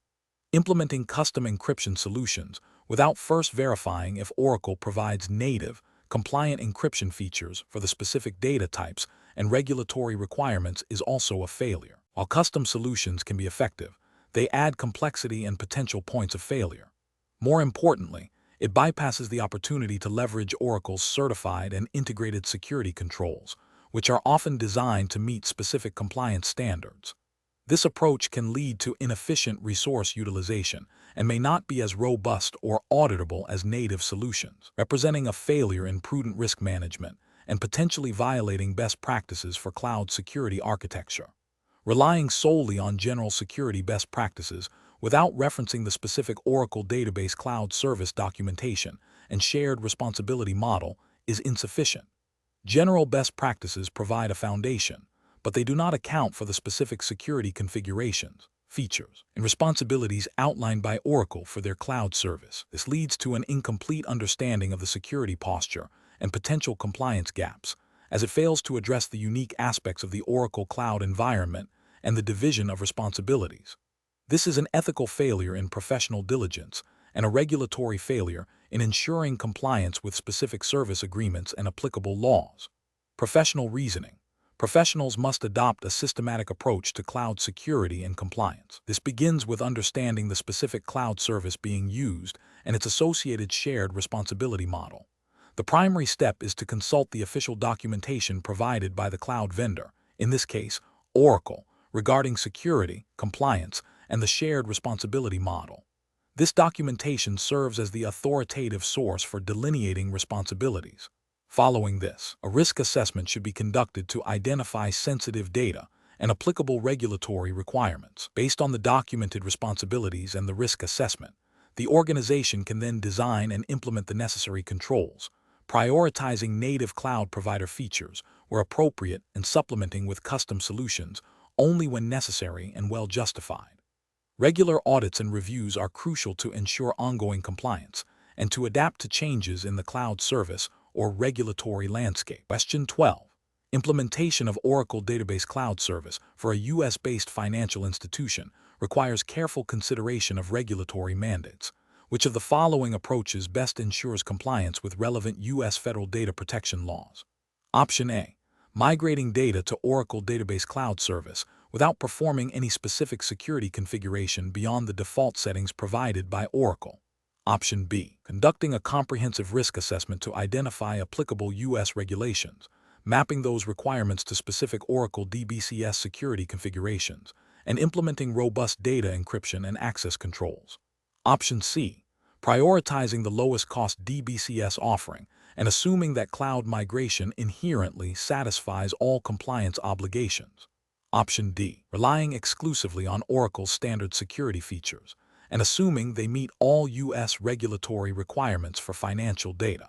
S1: Implementing custom encryption solutions without first verifying if Oracle provides native, compliant encryption features for the specific data types and regulatory requirements is also a failure. While custom solutions can be effective, they add complexity and potential points of failure. More importantly, it bypasses the opportunity to leverage Oracle's certified and integrated security controls, which are often designed to meet specific compliance standards. This approach can lead to inefficient resource utilization and may not be as robust or auditable as native solutions, representing a failure in prudent risk management and potentially violating best practices for cloud security architecture. Relying solely on general security best practices without referencing the specific Oracle Database Cloud Service documentation and shared responsibility model is insufficient. General best practices provide a foundation, but they do not account for the specific security configurations, features, and responsibilities outlined by Oracle for their cloud service. This leads to an incomplete understanding of the security posture and potential compliance gaps, as it fails to address the unique aspects of the Oracle cloud environment and the division of responsibilities. This is an ethical failure in professional diligence and a regulatory failure in ensuring compliance with specific service agreements and applicable laws. Professional reasoning. Professionals must adopt a systematic approach to cloud security and compliance. This begins with understanding the specific cloud service being used and its associated shared responsibility model. The primary step is to consult the official documentation provided by the cloud vendor, in this case, Oracle, regarding security, compliance, and the shared responsibility model. This documentation serves as the authoritative source for delineating responsibilities. Following this, a risk assessment should be conducted to identify sensitive data and applicable regulatory requirements. Based on the documented responsibilities and the risk assessment, the organization can then design and implement the necessary controls, prioritizing native cloud provider features where appropriate and supplementing with custom solutions only when necessary and well justified. Regular audits and reviews are crucial to ensure ongoing compliance and to adapt to changes in the cloud service or regulatory landscape. Question 12. Implementation of Oracle Database Cloud Service for a U.S.-based financial institution requires careful consideration of regulatory mandates. Which of the following approaches best ensures compliance with relevant U.S. federal data protection laws? Option A. Migrating data to Oracle Database Cloud Service without performing any specific security configuration beyond the default settings provided by Oracle. Option B. Conducting a comprehensive risk assessment to identify applicable U.S. regulations, mapping those requirements to specific Oracle DBCS security configurations, and implementing robust data encryption and access controls. Option C. Prioritizing the lowest cost DBCS offering and assuming that cloud migration inherently satisfies all compliance obligations. Option D. Relying exclusively on Oracle's standard security features and assuming they meet all U.S. regulatory requirements for financial data.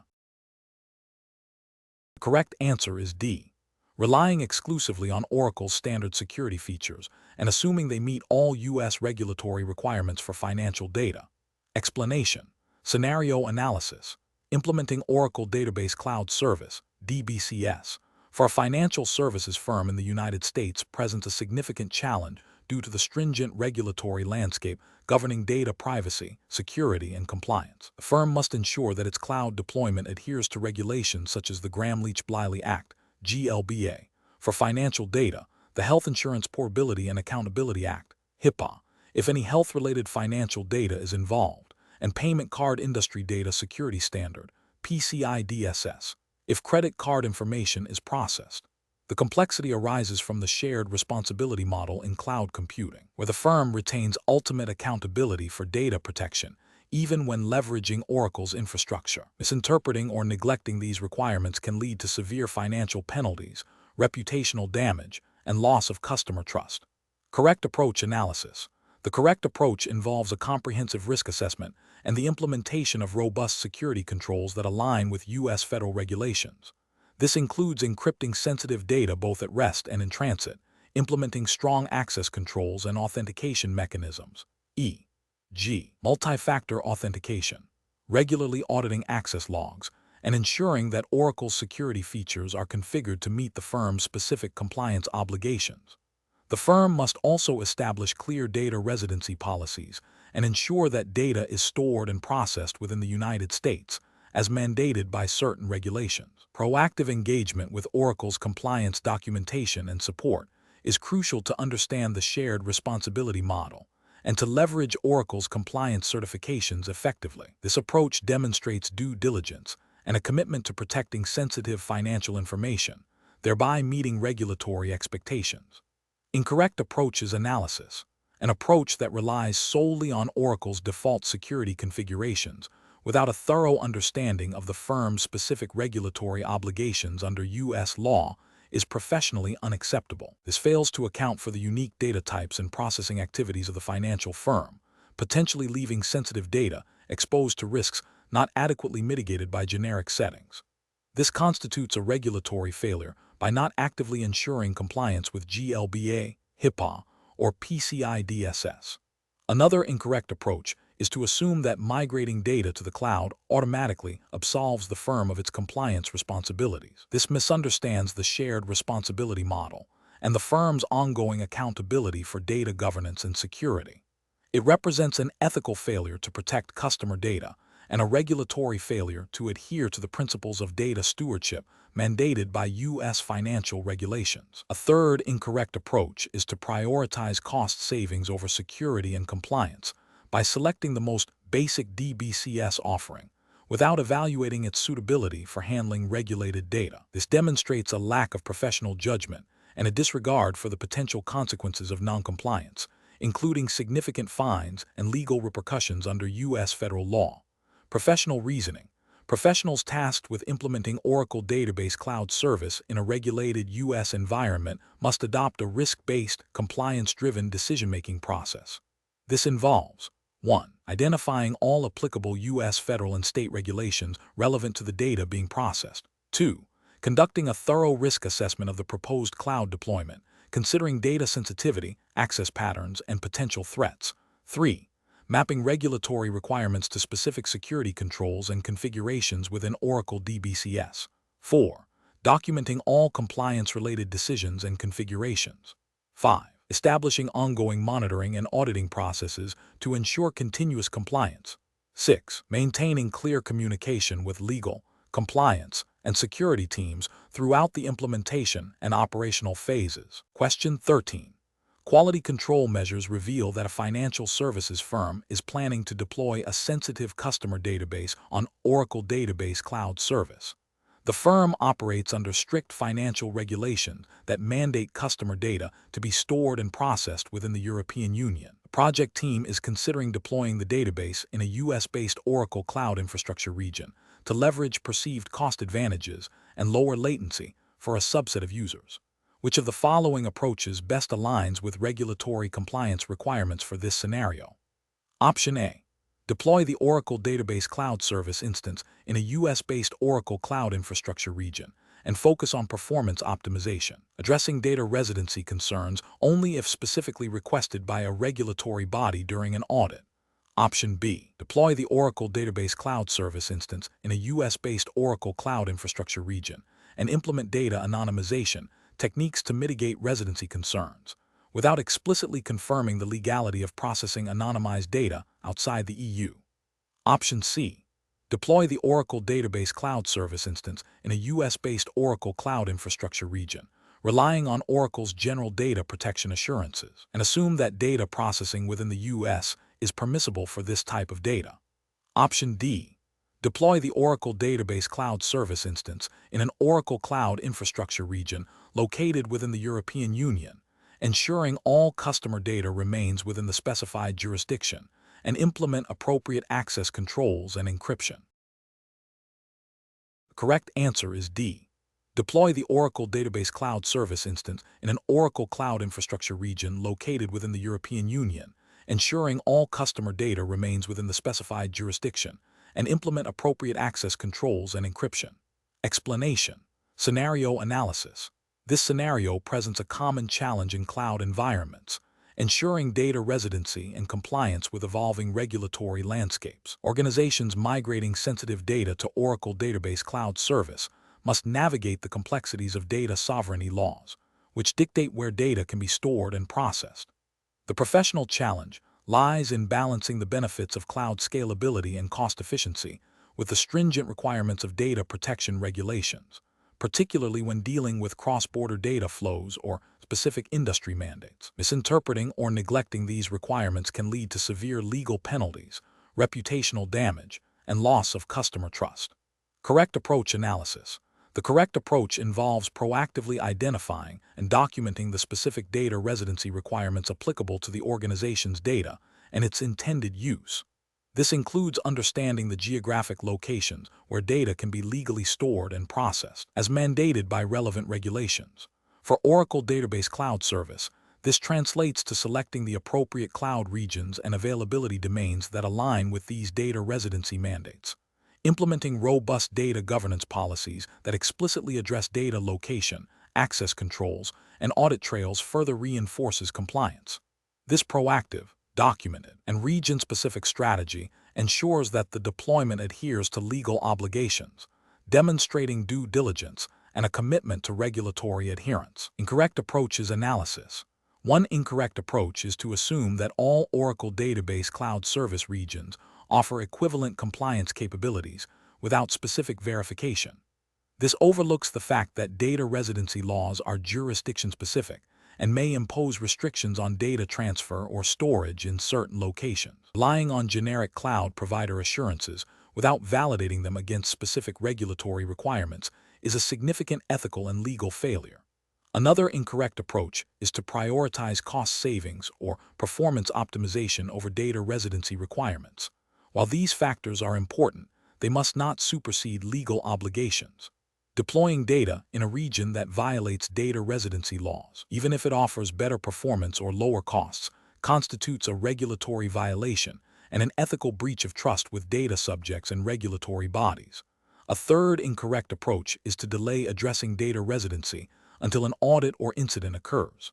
S1: The correct answer is D. Relying exclusively on Oracle's standard security features and assuming they meet all U.S. regulatory requirements for financial data. Explanation. Scenario analysis. Implementing Oracle Database Cloud Service, DBCS, for a financial services firm in the United States presents a significant challenge due to the stringent regulatory landscape governing data privacy, security, and compliance. The firm must ensure that its cloud deployment adheres to regulations such as the Gramm-Leach-Bliley Act, GLBA, for financial data, the Health Insurance Portability and Accountability Act, HIPAA, if any health-related financial data is involved, and Payment Card Industry Data Security Standard, PCI DSS, if credit card information is processed. The complexity arises from the shared responsibility model in cloud computing, where the firm retains ultimate accountability for data protection, even when leveraging Oracle's infrastructure. Misinterpreting or neglecting these requirements can lead to severe financial penalties, reputational damage, and loss of customer trust. Correct approach analysis. The correct approach involves a comprehensive risk assessment and the implementation of robust security controls that align with U.S. federal regulations. This includes encrypting sensitive data both at rest and in transit, implementing strong access controls and authentication mechanisms, e.g., multi-factor authentication, regularly auditing access logs, and ensuring that Oracle's security features are configured to meet the firm's specific compliance obligations. The firm must also establish clear data residency policies and ensure that data is stored and processed within the United States, as mandated by certain regulations. Proactive engagement with Oracle's compliance documentation and support is crucial to understand the shared responsibility model and to leverage Oracle's compliance certifications effectively. This approach demonstrates due diligence and a commitment to protecting sensitive financial information, thereby meeting regulatory expectations. Incorrect approach is analysis, an approach that relies solely on Oracle's default security configurations without a thorough understanding of the firm's specific regulatory obligations under U.S. law is professionally unacceptable. This fails to account for the unique data types and processing activities of the financial firm, potentially leaving sensitive data exposed to risks not adequately mitigated by generic settings. This constitutes a regulatory failure by not actively ensuring compliance with GLBA, HIPAA, or PCI DSS. Another incorrect approach is to assume that migrating data to the cloud automatically absolves the firm of its compliance responsibilities. This misunderstands the shared responsibility model and the firm's ongoing accountability for data governance and security. It represents an ethical failure to protect customer data and a regulatory failure to adhere to the principles of data stewardship mandated by U.S. financial regulations. A third incorrect approach is to prioritize cost savings over security and compliance by selecting the most basic DBCS offering without evaluating its suitability for handling regulated data. This demonstrates a lack of professional judgment and a disregard for the potential consequences of noncompliance, including significant fines and legal repercussions under U.S. federal law. Professional reasoning. Professionals tasked with implementing Oracle Database Cloud Service in a regulated U.S. environment must adopt a risk-based, compliance-driven decision-making process. This involves 1. Identifying all applicable U.S. federal and state regulations relevant to the data being processed. 2. Conducting a thorough risk assessment of the proposed cloud deployment, considering data sensitivity, access patterns, and potential threats. 3. Mapping regulatory requirements to specific security controls and configurations within Oracle DBCS. 4. Documenting all compliance-related decisions and configurations. 5. Establishing ongoing monitoring and auditing processes to ensure continuous compliance. 6. Maintaining clear communication with legal, compliance, and security teams throughout the implementation and operational phases. Question 13. Quality control measures reveal that a financial services firm is planning to deploy a sensitive customer database on Oracle Database Cloud Service. The firm operates under strict financial regulations that mandate customer data to be stored and processed within the European Union. The project team is considering deploying the database in a US-based Oracle Cloud Infrastructure region to leverage perceived cost advantages and lower latency for a subset of users. Which of the following approaches best aligns with regulatory compliance requirements for this scenario? Option A. Deploy the Oracle Database Cloud Service instance in a US-based Oracle Cloud Infrastructure region and focus on performance optimization, addressing data residency concerns only if specifically requested by a regulatory body during an audit. Option B. Deploy the Oracle Database Cloud Service instance in a US-based Oracle Cloud Infrastructure region and implement data anonymization techniques to mitigate residency concerns, without explicitly confirming the legality of processing anonymized data outside the EU. Option C. Deploy the Oracle Database Cloud Service instance in a US-based Oracle Cloud Infrastructure region, relying on Oracle's general data protection assurances, and assume that data processing within the US is permissible for this type of data. Option D. Deploy the Oracle Database Cloud Service instance in an Oracle Cloud Infrastructure region located within the European Union, ensuring all customer data remains within the specified jurisdiction, and implement appropriate access controls and encryption. The correct answer is D. Deploy the Oracle Database Cloud Service instance in an Oracle Cloud Infrastructure region located within the European Union, ensuring all customer data remains within the specified jurisdiction, and implement appropriate access controls and encryption. Explanation. Scenario analysis. This scenario presents a common challenge in cloud environments, ensuring data residency and compliance with evolving regulatory landscapes. Organizations migrating sensitive data to Oracle Database Cloud Service must navigate the complexities of data sovereignty laws, which dictate where data can be stored and processed. The professional challenge lies in balancing the benefits of cloud scalability and cost efficiency with the stringent requirements of data protection regulations, particularly when dealing with cross-border data flows or specific industry mandates. Misinterpreting or neglecting these requirements can lead to severe legal penalties, reputational damage, and loss of customer trust. Correct approach analysis. The correct approach involves proactively identifying and documenting the specific data residency requirements applicable to the organization's data and its intended use. This includes understanding the geographic locations where data can be legally stored and processed, as mandated by relevant regulations. For Oracle Database Cloud Service, This translates to selecting the appropriate cloud regions and availability domains that align with these data residency mandates. Implementing robust data governance policies that explicitly address data location, access controls, and audit trails further reinforces compliance. This proactive, documented, and region-specific strategy ensures that the deployment adheres to legal obligations, demonstrating due diligence and a commitment to regulatory adherence. Incorrect approach is analysis. One incorrect approach is to assume that all Oracle Database Cloud Service regions offer equivalent compliance capabilities without specific verification. This overlooks the fact that data residency laws are jurisdiction-specific and may impose restrictions on data transfer or storage in certain locations. Relying on generic cloud provider assurances without validating them against specific regulatory requirements is a significant ethical and legal failure. Another incorrect approach is to prioritize cost savings or performance optimization over data residency requirements. While these factors are important, they must not supersede legal obligations. Deploying data in a region that violates data residency laws, even if it offers better performance or lower costs, constitutes a regulatory violation and an ethical breach of trust with data subjects and regulatory bodies. A third incorrect approach is to delay addressing data residency until an audit or incident occurs.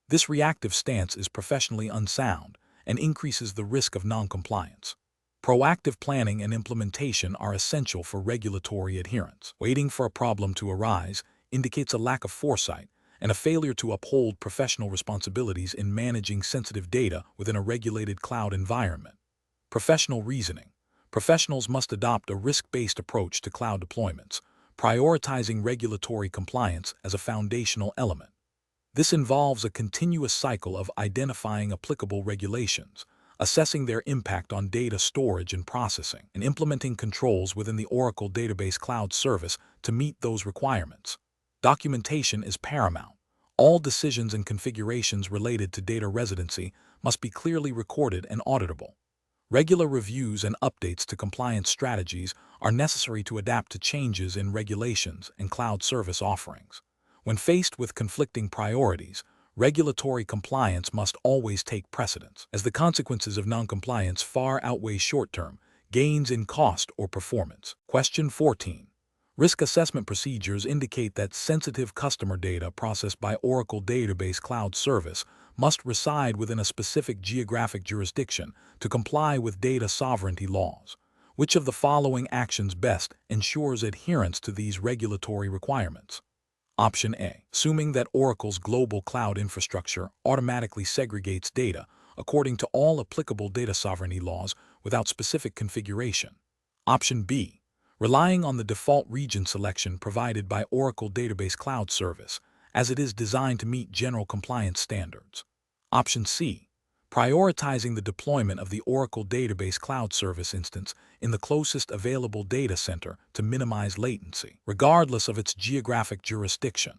S1: This reactive stance is professionally unsound and increases the risk of noncompliance. Proactive planning and implementation are essential for regulatory adherence. Waiting for a problem to arise indicates a lack of foresight and a failure to uphold professional responsibilities in managing sensitive data within a regulated cloud environment. Professional reasoning. Professionals must adopt a risk-based approach to cloud deployments, prioritizing regulatory compliance as a foundational element. This involves a continuous cycle of identifying applicable regulations, assessing their impact on data storage and processing, and implementing controls within the Oracle Database Cloud Service to meet those requirements. Documentation is paramount. All decisions and configurations related to data residency must be clearly recorded and auditable. Regular reviews and updates to compliance strategies are necessary to adapt to changes in regulations and cloud service offerings. When faced with conflicting priorities, regulatory compliance must always take precedence, as the consequences of noncompliance far outweigh short-term gains in cost or performance. Question 14. Risk assessment procedures indicate that sensitive customer data processed by Oracle Database Cloud Service must reside within a specific geographic jurisdiction to comply with data sovereignty laws. Which of the following actions best ensures adherence to these regulatory requirements? Option A. Assuming that Oracle's global cloud infrastructure automatically segregates data according to all applicable data sovereignty laws without specific configuration. Option B. Relying on the default region selection provided by Oracle Database Cloud Service, as it is designed to meet general compliance standards. Option C. Prioritizing the deployment of the Oracle Database Cloud Service instance in the closest available data center to minimize latency, regardless of its geographic jurisdiction.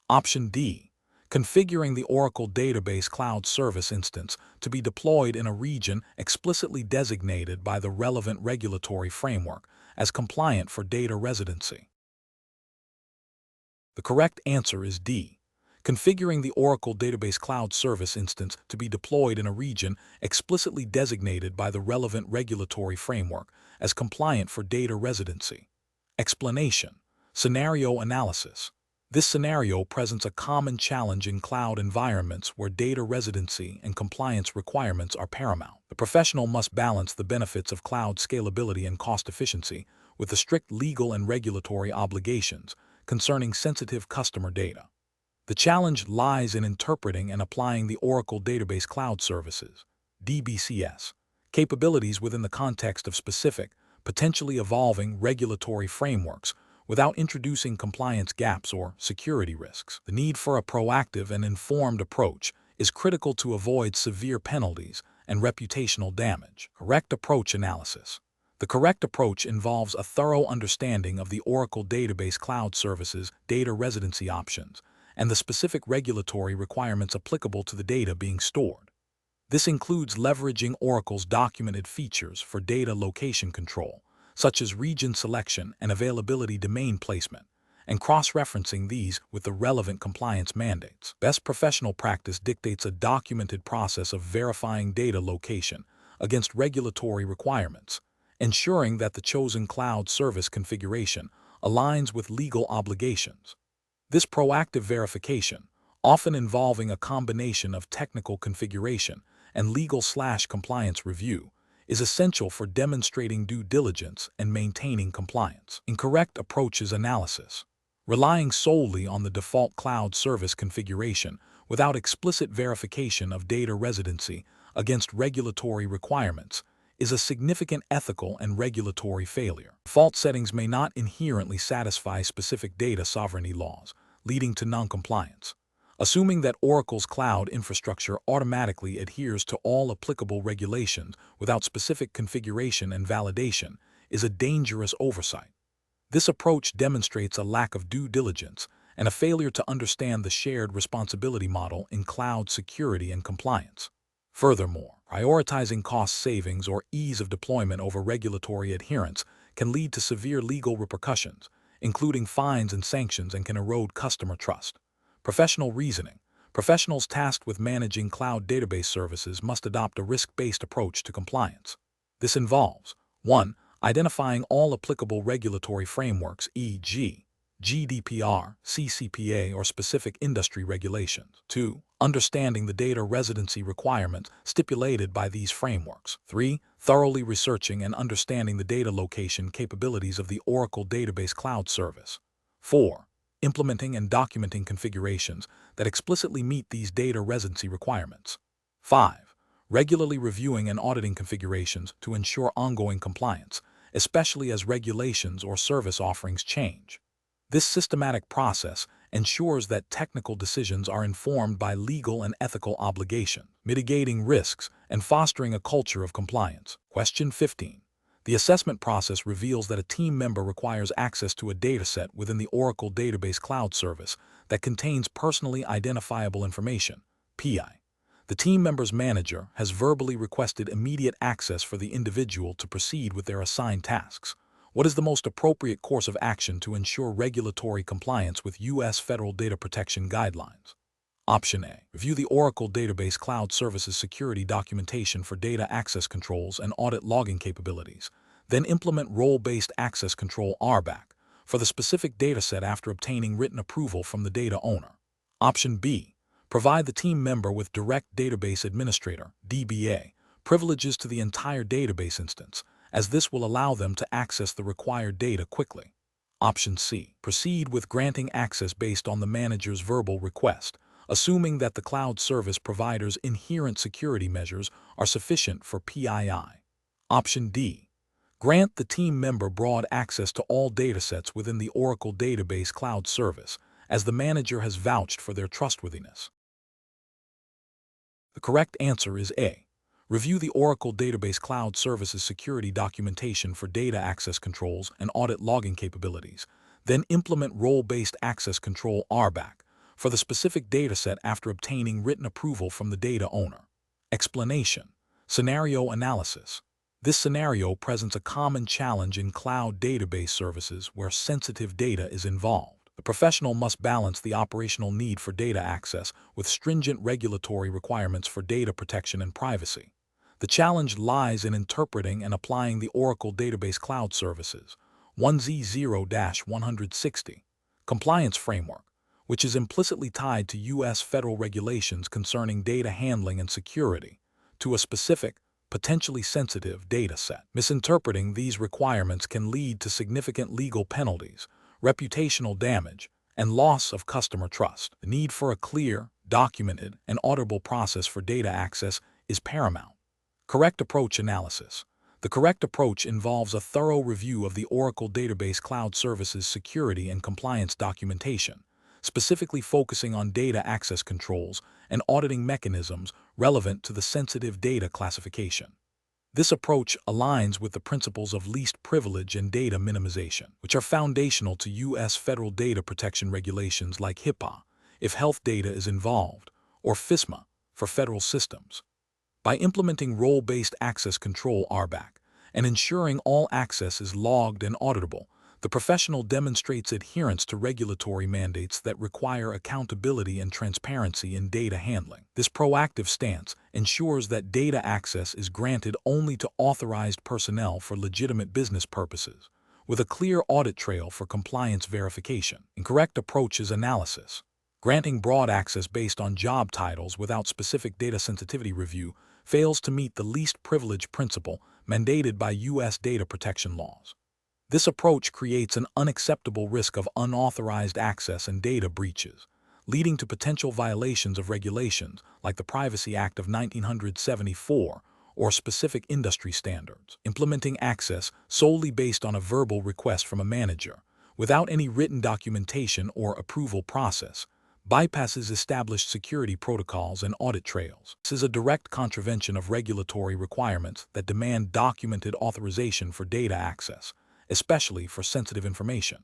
S1: Option D. Configuring the Oracle Database Cloud Service instance to be deployed in a region explicitly designated by the relevant regulatory framework as compliant for data residency. The correct answer is D. Configuring the Oracle Database Cloud Service instance to be deployed in a region explicitly designated by the relevant regulatory framework as compliant for data residency. Explanation. Scenario analysis. This scenario presents a common challenge in cloud environments where data residency and compliance requirements are paramount. The professional must balance the benefits of cloud scalability and cost efficiency with the strict legal and regulatory obligations concerning sensitive customer data. The challenge lies in interpreting and applying the Oracle Database Cloud Services (DBCS) capabilities within the context of specific, potentially evolving regulatory frameworks without introducing compliance gaps or security risks. The need for a proactive and informed approach is critical to avoid severe penalties and reputational damage. Correct approach analysis. The correct approach involves a thorough understanding of the Oracle Database Cloud Services data residency options and the specific regulatory requirements applicable to the data being stored. This includes leveraging Oracle's documented features for data location control, such as region selection and availability domain placement, and cross-referencing these with the relevant compliance mandates. Best professional practice dictates a documented process of verifying data location against regulatory requirements, ensuring that the chosen cloud service configuration aligns with legal obligations. This proactive verification, often involving a combination of technical configuration and legal/compliance review, is essential for demonstrating due diligence and maintaining compliance. Incorrect approaches analysis. Relying solely on the default cloud service configuration without explicit verification of data residency against regulatory requirements is a significant ethical and regulatory failure. Default settings may not inherently satisfy specific data sovereignty laws, leading to noncompliance. Assuming that Oracle's cloud infrastructure automatically adheres to all applicable regulations without specific configuration and validation is a dangerous oversight. This approach demonstrates a lack of due diligence and a failure to understand the shared responsibility model in cloud security and compliance. Furthermore, prioritizing cost savings or ease of deployment over regulatory adherence can lead to severe legal repercussions, including fines and sanctions, and can erode customer trust. Professional reasoning. Professionals tasked with managing cloud database services must adopt a risk-based approach to compliance. This involves 1. Identifying all applicable regulatory frameworks, e.g., GDPR, CCPA, or specific industry regulations. 2. Understanding the data residency requirements stipulated by these frameworks. 3. Thoroughly researching and understanding the data location capabilities of the Oracle Database Cloud Service. 4. Implementing and documenting configurations that explicitly meet these data residency requirements. 5. Regularly reviewing and auditing configurations to ensure ongoing compliance, especially as regulations or service offerings change. This systematic process ensures that technical decisions are informed by legal and ethical obligations, mitigating risks and fostering a culture of compliance. Question 15. The assessment process reveals that a team member requires access to a dataset within the Oracle Database Cloud Service that contains personally identifiable information, PI. The team member's manager has verbally requested immediate access for the individual to proceed with their assigned tasks. What is the most appropriate course of action to ensure regulatory compliance with U.S. federal data protection guidelines? Option A. Review the Oracle Database Cloud Services security documentation for data access controls and audit logging capabilities. Then implement role-based access control RBAC for the specific dataset after obtaining written approval from the data owner. Option B. Provide the team member with Direct Database Administrator (DBA) privileges to the entire database instance, as this will allow them to access the required data quickly. Option C. Proceed with granting access based on the manager's verbal request, assuming that the cloud service provider's inherent security measures are sufficient for PII. Option D. Grant the team member broad access to all datasets within the Oracle Database Cloud Service, as the manager has vouched for their trustworthiness. The correct answer is A. Review the Oracle Database Cloud Services security documentation for data access controls and audit logging capabilities, then implement role-based access control RBAC for the specific dataset after obtaining written approval from the data owner. Explanation. Scenario analysis. This scenario presents a common challenge in cloud database services where sensitive data is involved. The professional must balance the operational need for data access with stringent regulatory requirements for data protection and privacy. The challenge lies in interpreting and applying the Oracle Database Cloud Services 1Z0-160 compliance framework, which is implicitly tied to U.S. federal regulations concerning data handling and security, to a specific, potentially sensitive data set. Misinterpreting these requirements can lead to significant legal penalties, reputational damage, and loss of customer trust. The need for a clear, documented, and auditable process for data access is paramount. Correct approach analysis. The correct approach involves a thorough review of the Oracle Database Cloud Services security and compliance documentation, specifically focusing on data access controls and auditing mechanisms relevant to the sensitive data classification. This approach aligns with the principles of least privilege and data minimization, which are foundational to U.S. federal data protection regulations like HIPAA, if health data is involved, or FISMA, for federal systems. By implementing role-based access control RBAC and ensuring all access is logged and auditable, The professional demonstrates adherence to regulatory mandates that require accountability and transparency in data handling. This proactive stance ensures that data access is granted only to authorized personnel for legitimate business purposes, with a clear audit trail for compliance verification. Incorrect approach is analysis. Granting broad access based on job titles without specific data sensitivity review fails to meet the least privilege principle mandated by U.S. data protection laws. This approach creates an unacceptable risk of unauthorized access and data breaches, leading to potential violations of regulations like the Privacy Act of 1974 or specific industry standards. Implementing access solely based on a verbal request from a manager, without any written documentation or approval process, bypasses established security protocols and audit trails. This is a direct contravention of regulatory requirements that demand documented authorization for data access, especially for sensitive information.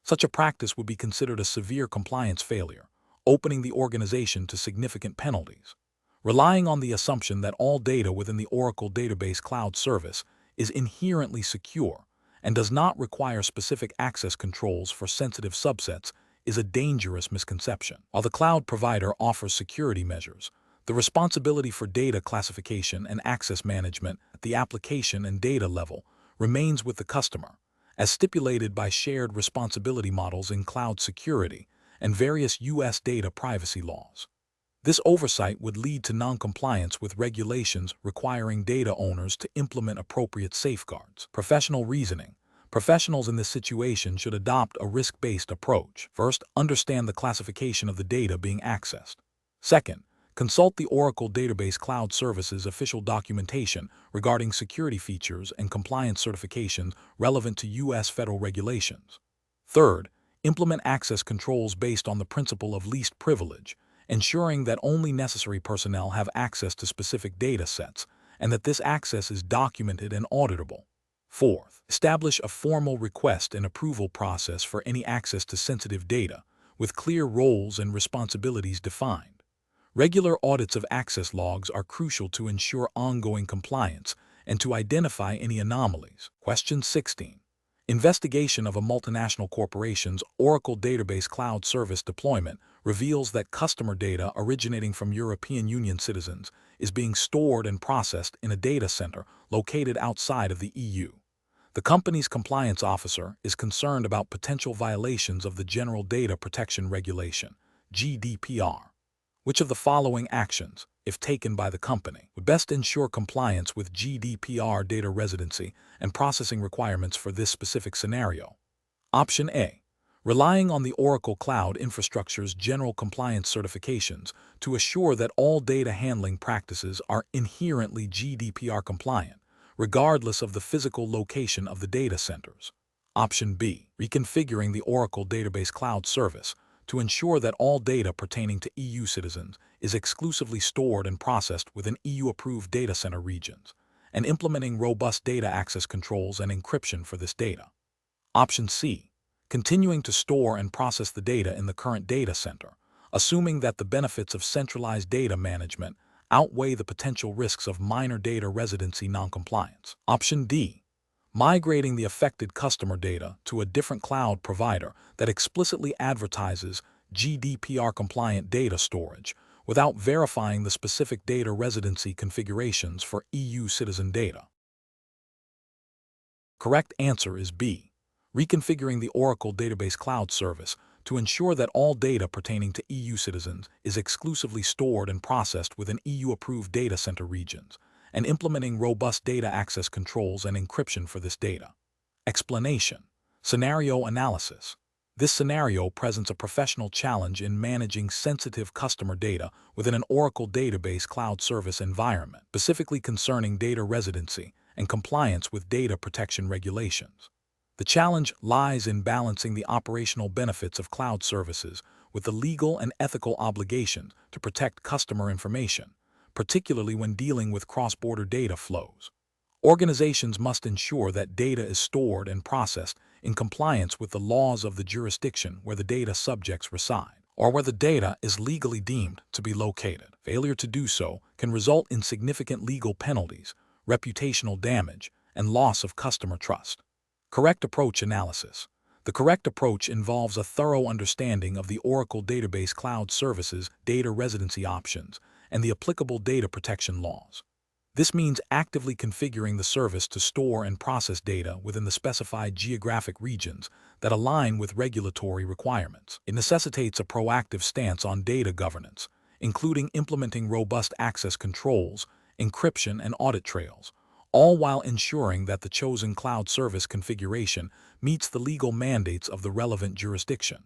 S1: Such a practice would be considered a severe compliance failure, opening the organization to significant penalties. Relying on the assumption that all data within the Oracle Database Cloud Service is inherently secure and does not require specific access controls for sensitive subsets is a dangerous misconception. While the cloud provider offers security measures, the responsibility for data classification and access management at the application and data level remains with the customer, as stipulated by shared responsibility models in cloud security and various U.S. data privacy laws. This oversight would lead to noncompliance with regulations requiring data owners to implement appropriate safeguards. Professional reasoning. Professionals in this situation should adopt a risk-based approach. First, understand the classification of the data being accessed. Second, consult the Oracle Database Cloud Services official documentation regarding security features and compliance certifications relevant to U.S. federal regulations. Third, implement access controls based on the principle of least privilege, ensuring that only necessary personnel have access to specific data sets and that this access is documented and auditable. Fourth, establish a formal request and approval process for any access to sensitive data, with clear roles and responsibilities defined. Regular audits of access logs are crucial to ensure ongoing compliance and to identify any anomalies. Question 16. Investigation of a multinational corporation's Oracle Database Cloud Service deployment reveals that customer data originating from European Union citizens is being stored and processed in a data center located outside of the EU. The company's compliance officer is concerned about potential violations of the General Data Protection Regulation, GDPR. Which of the following actions, if taken by the company, would best ensure compliance with GDPR data residency and processing requirements for this specific scenario? Option A. Relying on the Oracle Cloud Infrastructure's general compliance certifications to assure that all data handling practices are inherently GDPR compliant, regardless of the physical location of the data centers. Option B. Reconfiguring the Oracle Database Cloud Service to ensure that all data pertaining to EU citizens is exclusively stored and processed within EU-approved data center regions, and implementing robust data access controls and encryption for this data. Option C. Continuing to store and process the data in the current data center, assuming that the benefits of centralized data management outweigh the potential risks of minor data residency noncompliance. Option D. Migrating the affected customer data to a different cloud provider that explicitly advertises GDPR-compliant data storage without verifying the specific data residency configurations for EU citizen data. Correct answer is B. Reconfiguring the Oracle Database Cloud Service to ensure that all data pertaining to EU citizens is exclusively stored and processed within EU-approved data center regions, and implementing robust data access controls and encryption for this data. Explanation. Scenario analysis. This scenario presents a professional challenge in managing sensitive customer data within an Oracle Database Cloud Service environment, specifically concerning data residency and compliance with data protection regulations. The challenge lies in balancing the operational benefits of cloud services with the legal and ethical obligation to protect customer information, particularly when dealing with cross-border data flows. Organizations must ensure that data is stored and processed in compliance with the laws of the jurisdiction where the data subjects reside, or where the data is legally deemed to be located. Failure to do so can result in significant legal penalties, reputational damage, and loss of customer trust. Correct approach analysis. The correct approach involves a thorough understanding of the Oracle Database Cloud Services data residency options and the applicable data protection laws. This means actively configuring the service to store and process data within the specified geographic regions that align with regulatory requirements. It necessitates a proactive stance on data governance, including implementing robust access controls, encryption, and audit trails, all while ensuring that the chosen cloud service configuration meets the legal mandates of the relevant jurisdiction.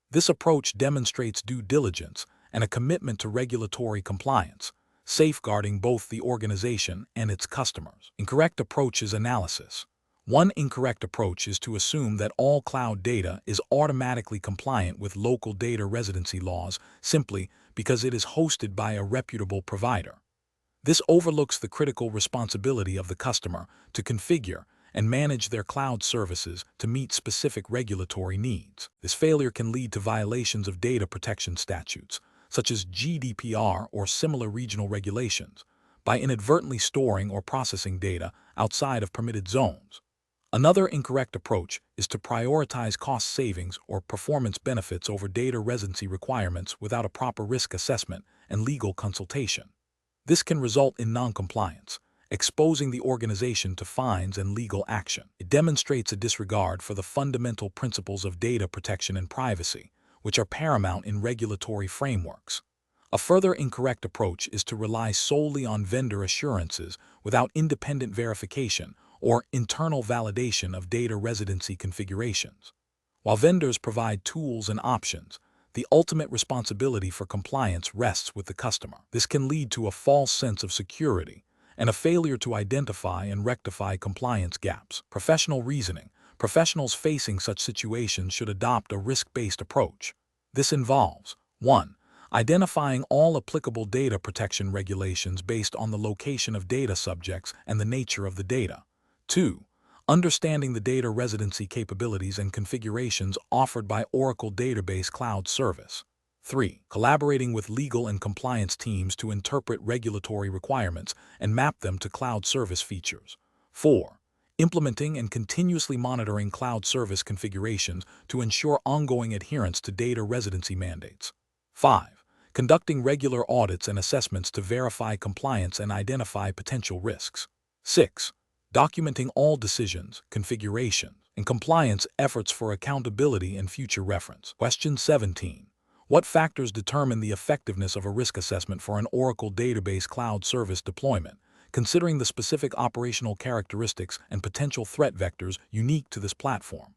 S1: This approach demonstrates due diligence and a commitment to regulatory compliance, safeguarding both the organization and its customers. Incorrect approach is analysis. One incorrect approach is to assume that all cloud data is automatically compliant with local data residency laws simply because it is hosted by a reputable provider. This overlooks the critical responsibility of the customer to configure and manage their cloud services to meet specific regulatory needs. This failure can lead to violations of data protection statutes, such as GDPR or similar regional regulations, by inadvertently storing or processing data outside of permitted zones. Another incorrect approach is to prioritize cost savings or performance benefits over data residency requirements without a proper risk assessment and legal consultation. This can result in noncompliance, exposing the organization to fines and legal action. It demonstrates a disregard for the fundamental principles of data protection and privacy, which are paramount in regulatory frameworks. A further incorrect approach is to rely solely on vendor assurances without independent verification or internal validation of data residency configurations. While vendors provide tools and options, the ultimate responsibility for compliance rests with the customer. This can lead to a false sense of security and a failure to identify and rectify compliance gaps. Professional reasoning. Professionals facing such situations should adopt a risk-based approach. This involves 1. Identifying all applicable data protection regulations based on the location of data subjects and the nature of the data. 2. Understanding the data residency capabilities and configurations offered by Oracle Database Cloud Service. 3. Collaborating with legal and compliance teams to interpret regulatory requirements and map them to cloud service features. 4. Implementing and continuously monitoring cloud service configurations to ensure ongoing adherence to data residency mandates. 5. Conducting regular audits and assessments to verify compliance and identify potential risks. 6. Documenting all decisions, configurations, and compliance efforts for accountability and future reference. Question 17. What factors determine the effectiveness of a risk assessment for an Oracle Database Cloud Service deployment, considering the specific operational characteristics and potential threat vectors unique to this platform?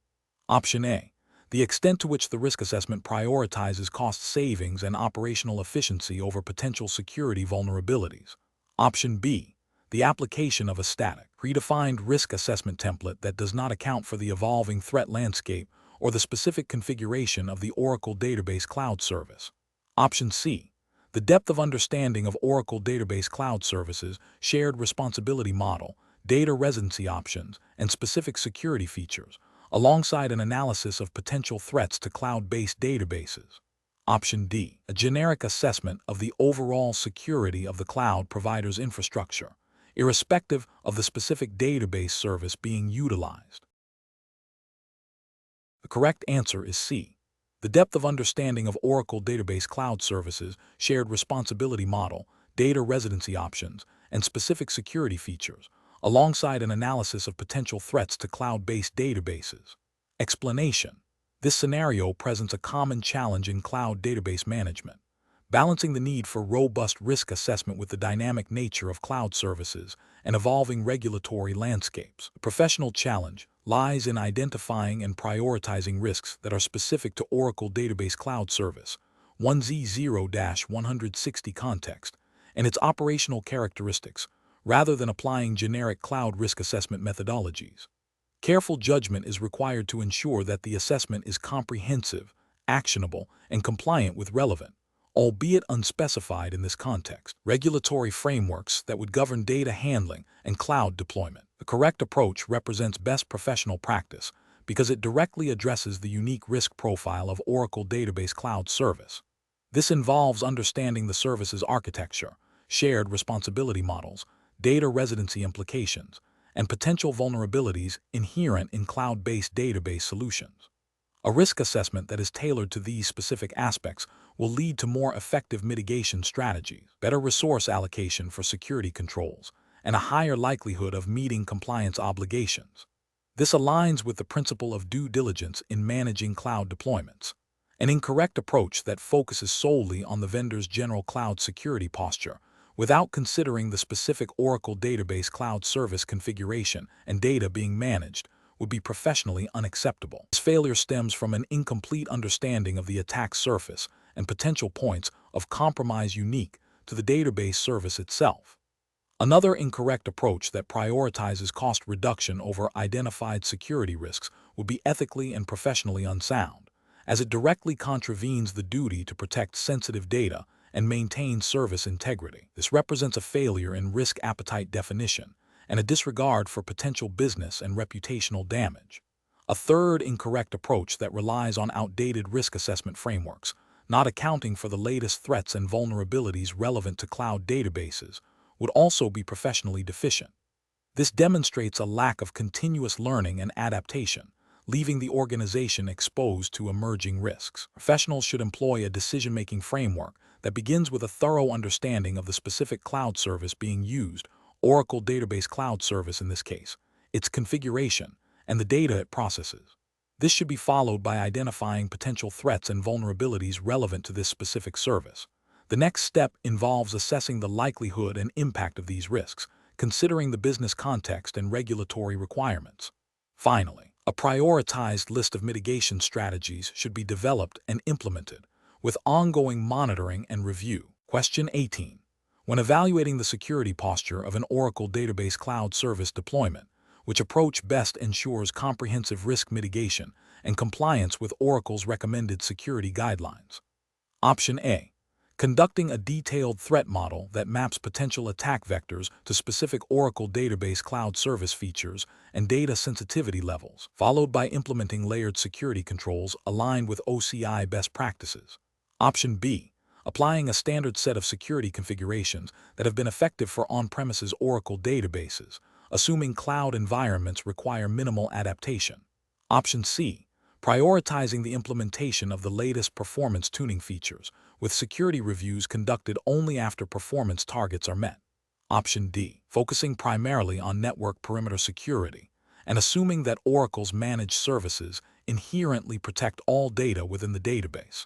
S1: Option A. The extent to which the risk assessment prioritizes cost savings and operational efficiency over potential security vulnerabilities. Option B. The application of a static, predefined risk assessment template that does not account for the evolving threat landscape or the specific configuration of the Oracle Database Cloud Service. Option C. The depth of understanding of Oracle Database Cloud Services, shared responsibility model, data residency options, and specific security features, alongside an analysis of potential threats to cloud-based databases. Option D. A generic assessment of the overall security of the cloud provider's infrastructure, irrespective of the specific database service being utilized. The correct answer is C. The depth of understanding of Oracle Database Cloud Services, shared responsibility model, data residency options, and specific security features, alongside an analysis of potential threats to cloud-based databases. Explanation. This scenario presents a common challenge in cloud database management, balancing the need for robust risk assessment with the dynamic nature of cloud services and evolving regulatory landscapes. The professional challenge lies in identifying and prioritizing risks that are specific to Oracle Database Cloud Service 1Z0-160 context and its operational characteristics, rather than applying generic cloud risk assessment methodologies. Careful judgment is required to ensure that the assessment is comprehensive, actionable, and compliant with relevant, albeit unspecified in this context, regulatory frameworks that would govern data handling and cloud deployment. The correct approach represents best professional practice because it directly addresses the unique risk profile of Oracle Database Cloud Service. This involves understanding the service's architecture, shared responsibility models, data residency implications, and potential vulnerabilities inherent in cloud-based database solutions. A risk assessment that is tailored to these specific aspects will lead to more effective mitigation strategies, better resource allocation for security controls, and a higher likelihood of meeting compliance obligations. This aligns with the principle of due diligence in managing cloud deployments. An incorrect approach that focuses solely on the vendor's general cloud security posture without considering the specific Oracle Database cloud service configuration and data being managed would be professionally unacceptable. This failure stems from an incomplete understanding of the attack surface and potential points of compromise unique to the database service itself. Another incorrect approach that prioritizes cost reduction over identified security risks would be ethically and professionally unsound, as it directly contravenes the duty to protect sensitive data and maintain service integrity. This represents a failure in risk appetite definition and a disregard for potential business and reputational damage. A third incorrect approach that relies on outdated risk assessment frameworks, not accounting for the latest threats and vulnerabilities relevant to cloud databases, would also be professionally deficient. This demonstrates a lack of continuous learning and adaptation, leaving the organization exposed to emerging risks. Professionals should employ a decision-making framework that begins with a thorough understanding of the specific cloud service being used, Oracle Database Cloud Service in this case, its configuration, and the data it processes. This should be followed by identifying potential threats and vulnerabilities relevant to this specific service. The next step involves assessing the likelihood and impact of these risks, considering the business context and regulatory requirements. Finally, a prioritized list of mitigation strategies should be developed and implemented, with ongoing monitoring and review. Question 18. When evaluating the security posture of an Oracle Database Cloud Service deployment, which approach best ensures comprehensive risk mitigation and compliance with Oracle's recommended security guidelines? Option A. Conducting a detailed threat model that maps potential attack vectors to specific Oracle Database Cloud Service features and data sensitivity levels, followed by implementing layered security controls aligned with OCI best practices. Option B. Applying a standard set of security configurations that have been effective for on-premises Oracle databases, assuming cloud environments require minimal adaptation. Option C. Prioritizing the implementation of the latest performance tuning features, with security reviews conducted only after performance targets are met. Option D. Focusing primarily on network perimeter security, and assuming that Oracle's managed services inherently protect all data within the database.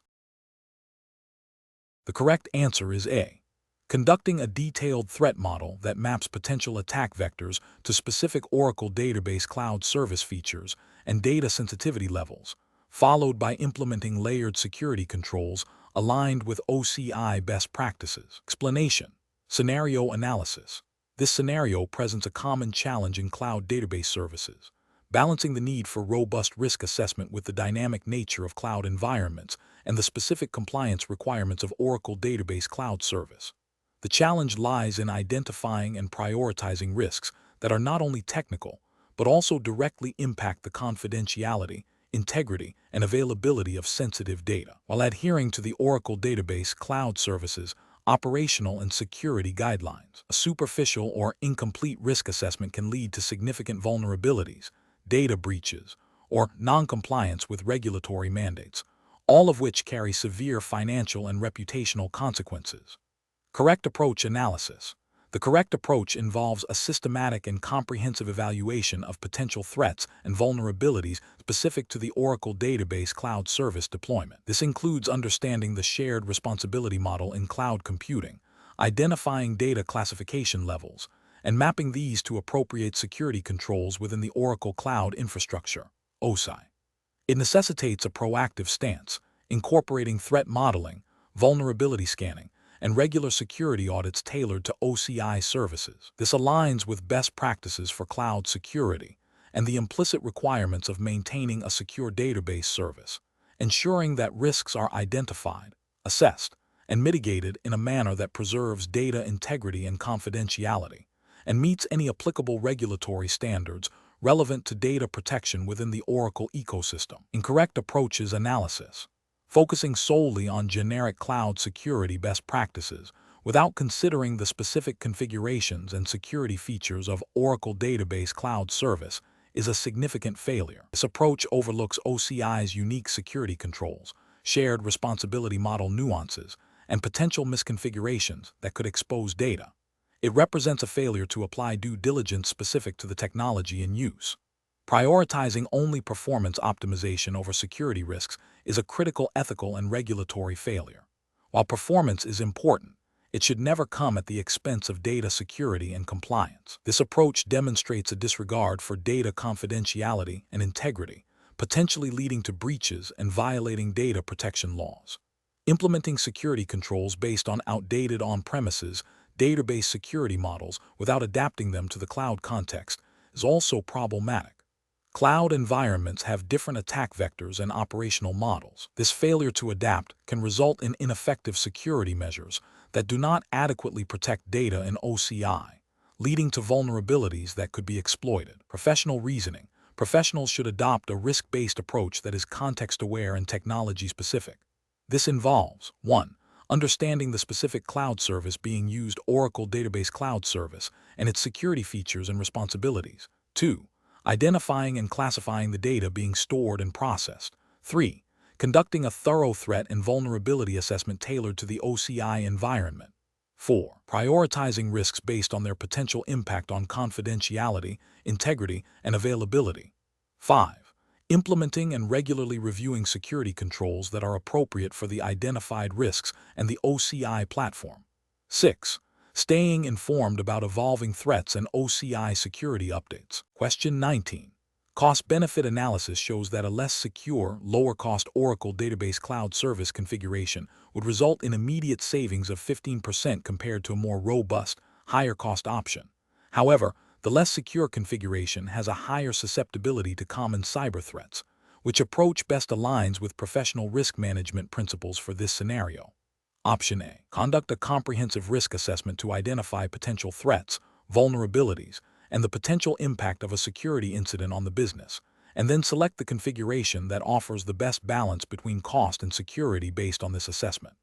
S1: The correct answer is A. Conducting a detailed threat model that maps potential attack vectors to specific Oracle Database Cloud Service features and data sensitivity levels, followed by implementing layered security controls aligned with OCI best practices. Explanation. Scenario analysis. This scenario presents a common challenge in cloud database services, balancing the need for robust risk assessment with the dynamic nature of cloud environments and the specific compliance requirements of Oracle Database Cloud Service. The challenge lies in identifying and prioritizing risks that are not only technical, but also directly impact the confidentiality, integrity, and availability of sensitive data, while adhering to the Oracle Database Cloud Services operational and security guidelines. A superficial or incomplete risk assessment can lead to significant vulnerabilities, data breaches, or non-compliance with regulatory mandates, all of which carry severe financial and reputational consequences. Correct approach analysis. The correct approach involves a systematic and comprehensive evaluation of potential threats and vulnerabilities specific to the Oracle Database Cloud Service deployment. This includes understanding the shared responsibility model in cloud computing, identifying data classification levels, and mapping these to appropriate security controls within the Oracle Cloud Infrastructure, OCI. It necessitates a proactive stance, incorporating threat modeling, vulnerability scanning, and regular security audits tailored to OCI services. This aligns with best practices for cloud security and the implicit requirements of maintaining a secure database service, ensuring that risks are identified, assessed, and mitigated in a manner that preserves data integrity and confidentiality, and meets any applicable regulatory standards relevant to data protection within the Oracle ecosystem. Incorrect approaches analysis. Focusing solely on generic cloud security best practices without considering the specific configurations and security features of Oracle Database Cloud Service is a significant failure. This approach overlooks OCI's unique security controls, shared responsibility model nuances, and potential misconfigurations that could expose data. It represents a failure to apply due diligence specific to the technology in use. Prioritizing only performance optimization over security risks is a critical ethical and regulatory failure. While performance is important, it should never come at the expense of data security and compliance. This approach demonstrates a disregard for data confidentiality and integrity, potentially leading to breaches and violating data protection laws. Implementing security controls based on outdated on-premises, database security models without adapting them to the cloud context is also problematic. Cloud environments have different attack vectors and operational models. This failure to adapt can result in ineffective security measures that do not adequately protect data in OCI, leading to vulnerabilities that could be exploited. Professional reasoning. Professionals should adopt a risk-based approach that is context-aware and technology-specific. This involves 1. Understanding the specific cloud service being used, Oracle Database Cloud Service, and its security features and responsibilities. 2. Identifying and classifying the data being stored and processed. 3. Conducting a thorough threat and vulnerability assessment tailored to the OCI environment. 4. Prioritizing risks based on their potential impact on confidentiality, integrity, and availability. 5. Implementing and regularly reviewing security controls that are appropriate for the identified risks and the OCI platform. 6. Staying informed about evolving threats and OCI security updates. Question 19. Cost-benefit analysis shows that a less secure, lower-cost Oracle Database Cloud Service configuration would result in immediate savings of 15% compared to a more robust, higher-cost option. However, the less secure configuration has a higher susceptibility to common cyber threats, which approach best aligns with professional risk management principles for this scenario. Option A. Conduct a comprehensive risk assessment to identify potential threats, vulnerabilities, and the potential impact of a security incident on the business, and then select the configuration that offers the best balance between cost and security based on this assessment.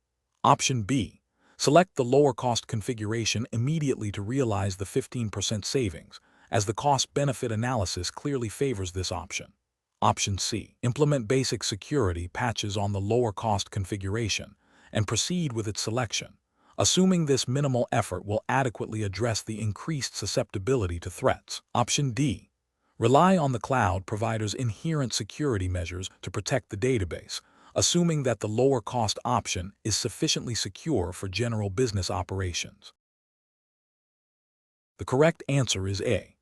S1: Option B. Select the lower-cost configuration immediately to realize the 15% savings, as the cost-benefit analysis clearly favors this option. Option C. Implement basic security patches on the lower-cost configuration and proceed with its selection, assuming this minimal effort will adequately address the increased susceptibility to threats. Option D. Rely on the cloud provider's inherent security measures to protect the database, assuming that the lower-cost option is sufficiently secure for general business operations. The correct answer is A.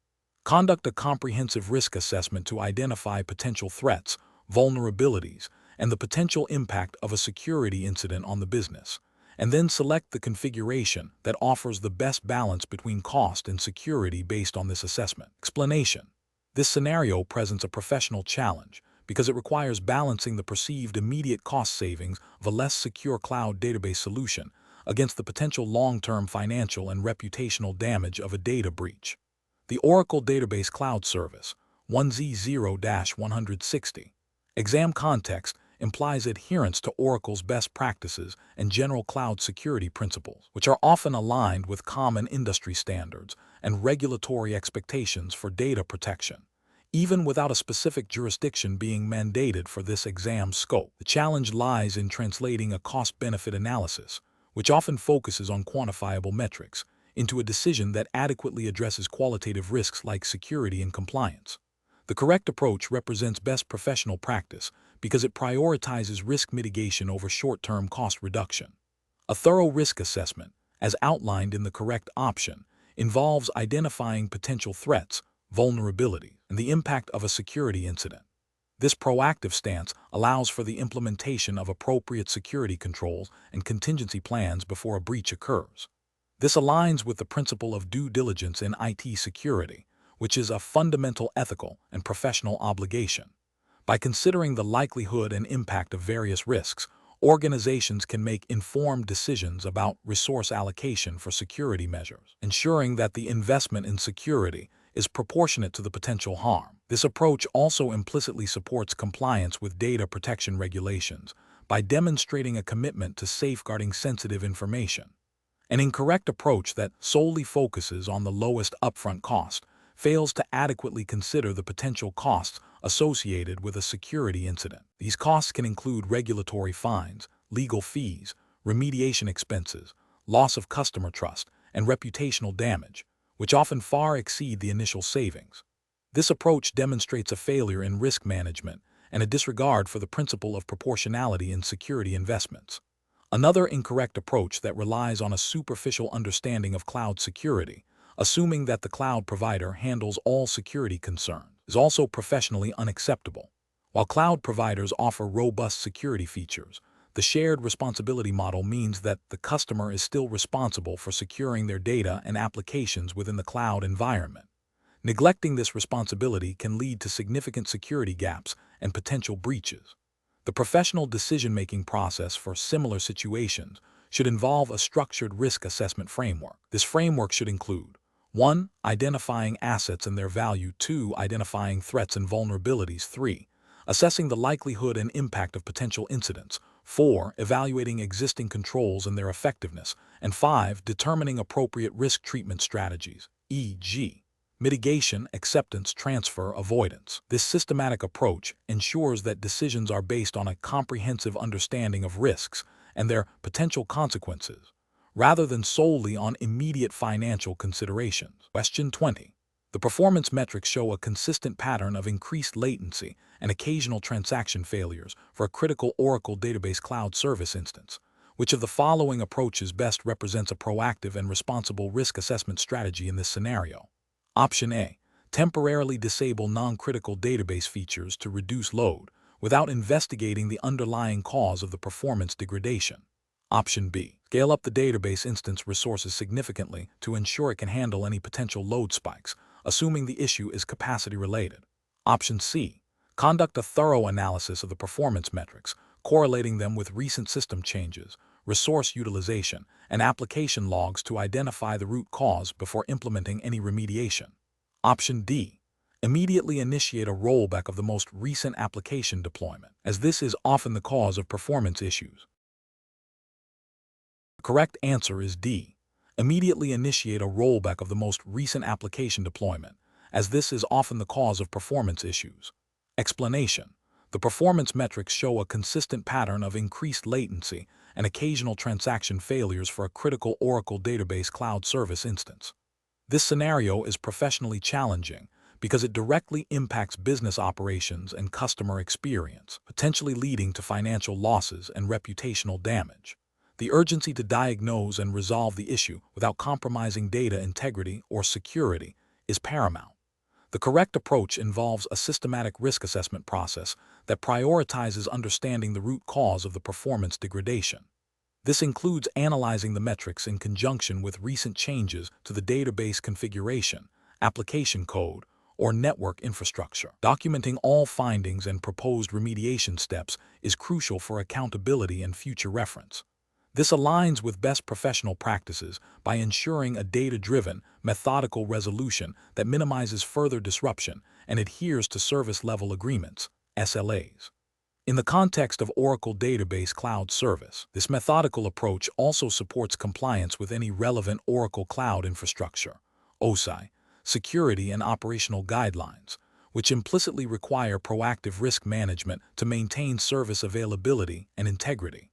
S1: Conduct a comprehensive risk assessment to identify potential threats, vulnerabilities, and the potential impact of a security incident on the business, and then select the configuration that offers the best balance between cost and security based on this assessment. Explanation. This scenario presents a professional challenge because it requires balancing the perceived immediate cost savings of a less secure cloud database solution against the potential long-term financial and reputational damage of a data breach. The Oracle Database Cloud Service 1Z0-160 exam context implies adherence to Oracle's best practices and general cloud security principles, which are often aligned with common industry standards and regulatory expectations for data protection, even without a specific jurisdiction being mandated for this exam scope. The challenge lies in translating a cost-benefit analysis, which often focuses on quantifiable metrics, into a decision that adequately addresses qualitative risks like security and compliance. The correct approach represents best professional practice because it prioritizes risk mitigation over short-term cost reduction. A thorough risk assessment, as outlined in the correct option, involves identifying potential threats, vulnerabilities, and the impact of a security incident. This proactive stance allows for the implementation of appropriate security controls and contingency plans before a breach occurs. This aligns with the principle of due diligence in IT security, which is a fundamental ethical and professional obligation. By considering the likelihood and impact of various risks, organizations can make informed decisions about resource allocation for security measures, ensuring that the investment in security is proportionate to the potential harm. This approach also implicitly supports compliance with data protection regulations by demonstrating a commitment to safeguarding sensitive information. An incorrect approach that solely focuses on the lowest upfront cost fails to adequately consider the potential costs associated with a security incident. These costs can include regulatory fines, legal fees, remediation expenses, loss of customer trust, and reputational damage, which often far exceed the initial savings. This approach demonstrates a failure in risk management and a disregard for the principle of proportionality in security investments. Another incorrect approach that relies on a superficial understanding of cloud security, assuming that the cloud provider handles all security concerns, is also professionally unacceptable. While cloud providers offer robust security features, the shared responsibility model means that the customer is still responsible for securing their data and applications within the cloud environment. Neglecting this responsibility can lead to significant security gaps and potential breaches. The professional decision-making process for similar situations should involve a structured risk assessment framework. This framework should include 1. Identifying assets and their value. 2. Identifying threats and vulnerabilities. 3. Assessing the likelihood and impact of potential incidents. 4. Evaluating existing controls and their effectiveness. And 5. Determining appropriate risk treatment strategies, e.g., mitigation, acceptance, transfer, avoidance. This systematic approach ensures that decisions are based on a comprehensive understanding of risks and their potential consequences, rather than solely on immediate financial considerations. Question 20. The performance metrics show a consistent pattern of increased latency and occasional transaction failures for a critical Oracle Database Cloud Service instance. Which of the following approaches best represents a proactive and responsible risk assessment strategy in this scenario? Option A. Temporarily disable non-critical database features to reduce load without investigating the underlying cause of the performance degradation. Option B. Scale up the database instance resources significantly to ensure it can handle any potential load spikes, assuming the issue is capacity-related. Option C. Conduct a thorough analysis of the performance metrics, correlating them with recent system changes, resource utilization, and application logs to identify the root cause before implementing any remediation. Option D. Immediately initiate a rollback of the most recent application deployment, as this is often the cause of performance issues. The correct answer is D. Immediately initiate a rollback of the most recent application deployment, as this is often the cause of performance issues. Explanation. The performance metrics show a consistent pattern of increased latency and occasional transaction failures for a critical Oracle Database Cloud Service instance. This scenario is professionally challenging because it directly impacts business operations and customer experience, potentially leading to financial losses and reputational damage. The urgency to diagnose and resolve the issue without compromising data integrity or security is paramount. The correct approach involves a systematic risk assessment process that prioritizes understanding the root cause of the performance degradation. This includes analyzing the metrics in conjunction with recent changes to the database configuration, application code, or network infrastructure. Documenting all findings and proposed remediation steps is crucial for accountability and future reference. This aligns with best professional practices by ensuring a data-driven, methodical resolution that minimizes further disruption and adheres to service-level agreements, SLAs. In the context of Oracle Database Cloud Service, this methodical approach also supports compliance with any relevant Oracle Cloud Infrastructure, OSI, security and operational guidelines, which implicitly require proactive risk management to maintain service availability and integrity.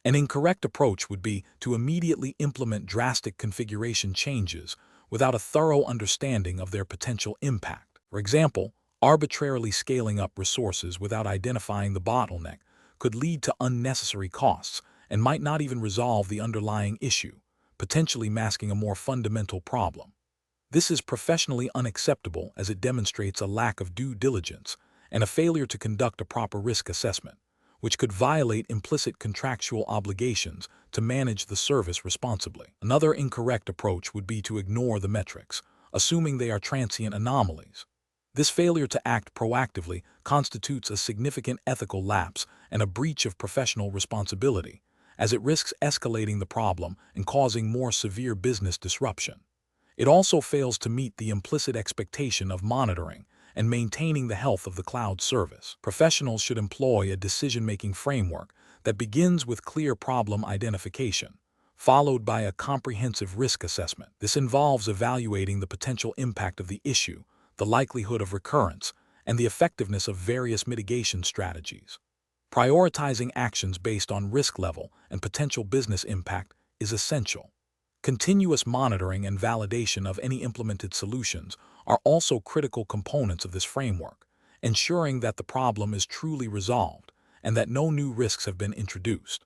S1: An incorrect approach would be to immediately implement drastic configuration changes without a thorough understanding of their potential impact. For example, arbitrarily scaling up resources without identifying the bottleneck could lead to unnecessary costs and might not even resolve the underlying issue, potentially masking a more fundamental problem. This is professionally unacceptable as it demonstrates a lack of due diligence and a failure to conduct a proper risk assessment, which could violate implicit contractual obligations to manage the service responsibly. Another incorrect approach would be to ignore the metrics, assuming they are transient anomalies. This failure to act proactively constitutes a significant ethical lapse and a breach of professional responsibility, as it risks escalating the problem and causing more severe business disruption. It also fails to meet the implicit expectation of monitoring and maintaining the health of the cloud service. Professionals should employ a decision-making framework that begins with clear problem identification, followed by a comprehensive risk assessment. This involves evaluating the potential impact of the issue, the likelihood of recurrence, and the effectiveness of various mitigation strategies. Prioritizing actions based on risk level and potential business impact is essential. Continuous monitoring and validation of any implemented solutions are also critical components of this framework, ensuring that the problem is truly resolved and that no new risks have been introduced.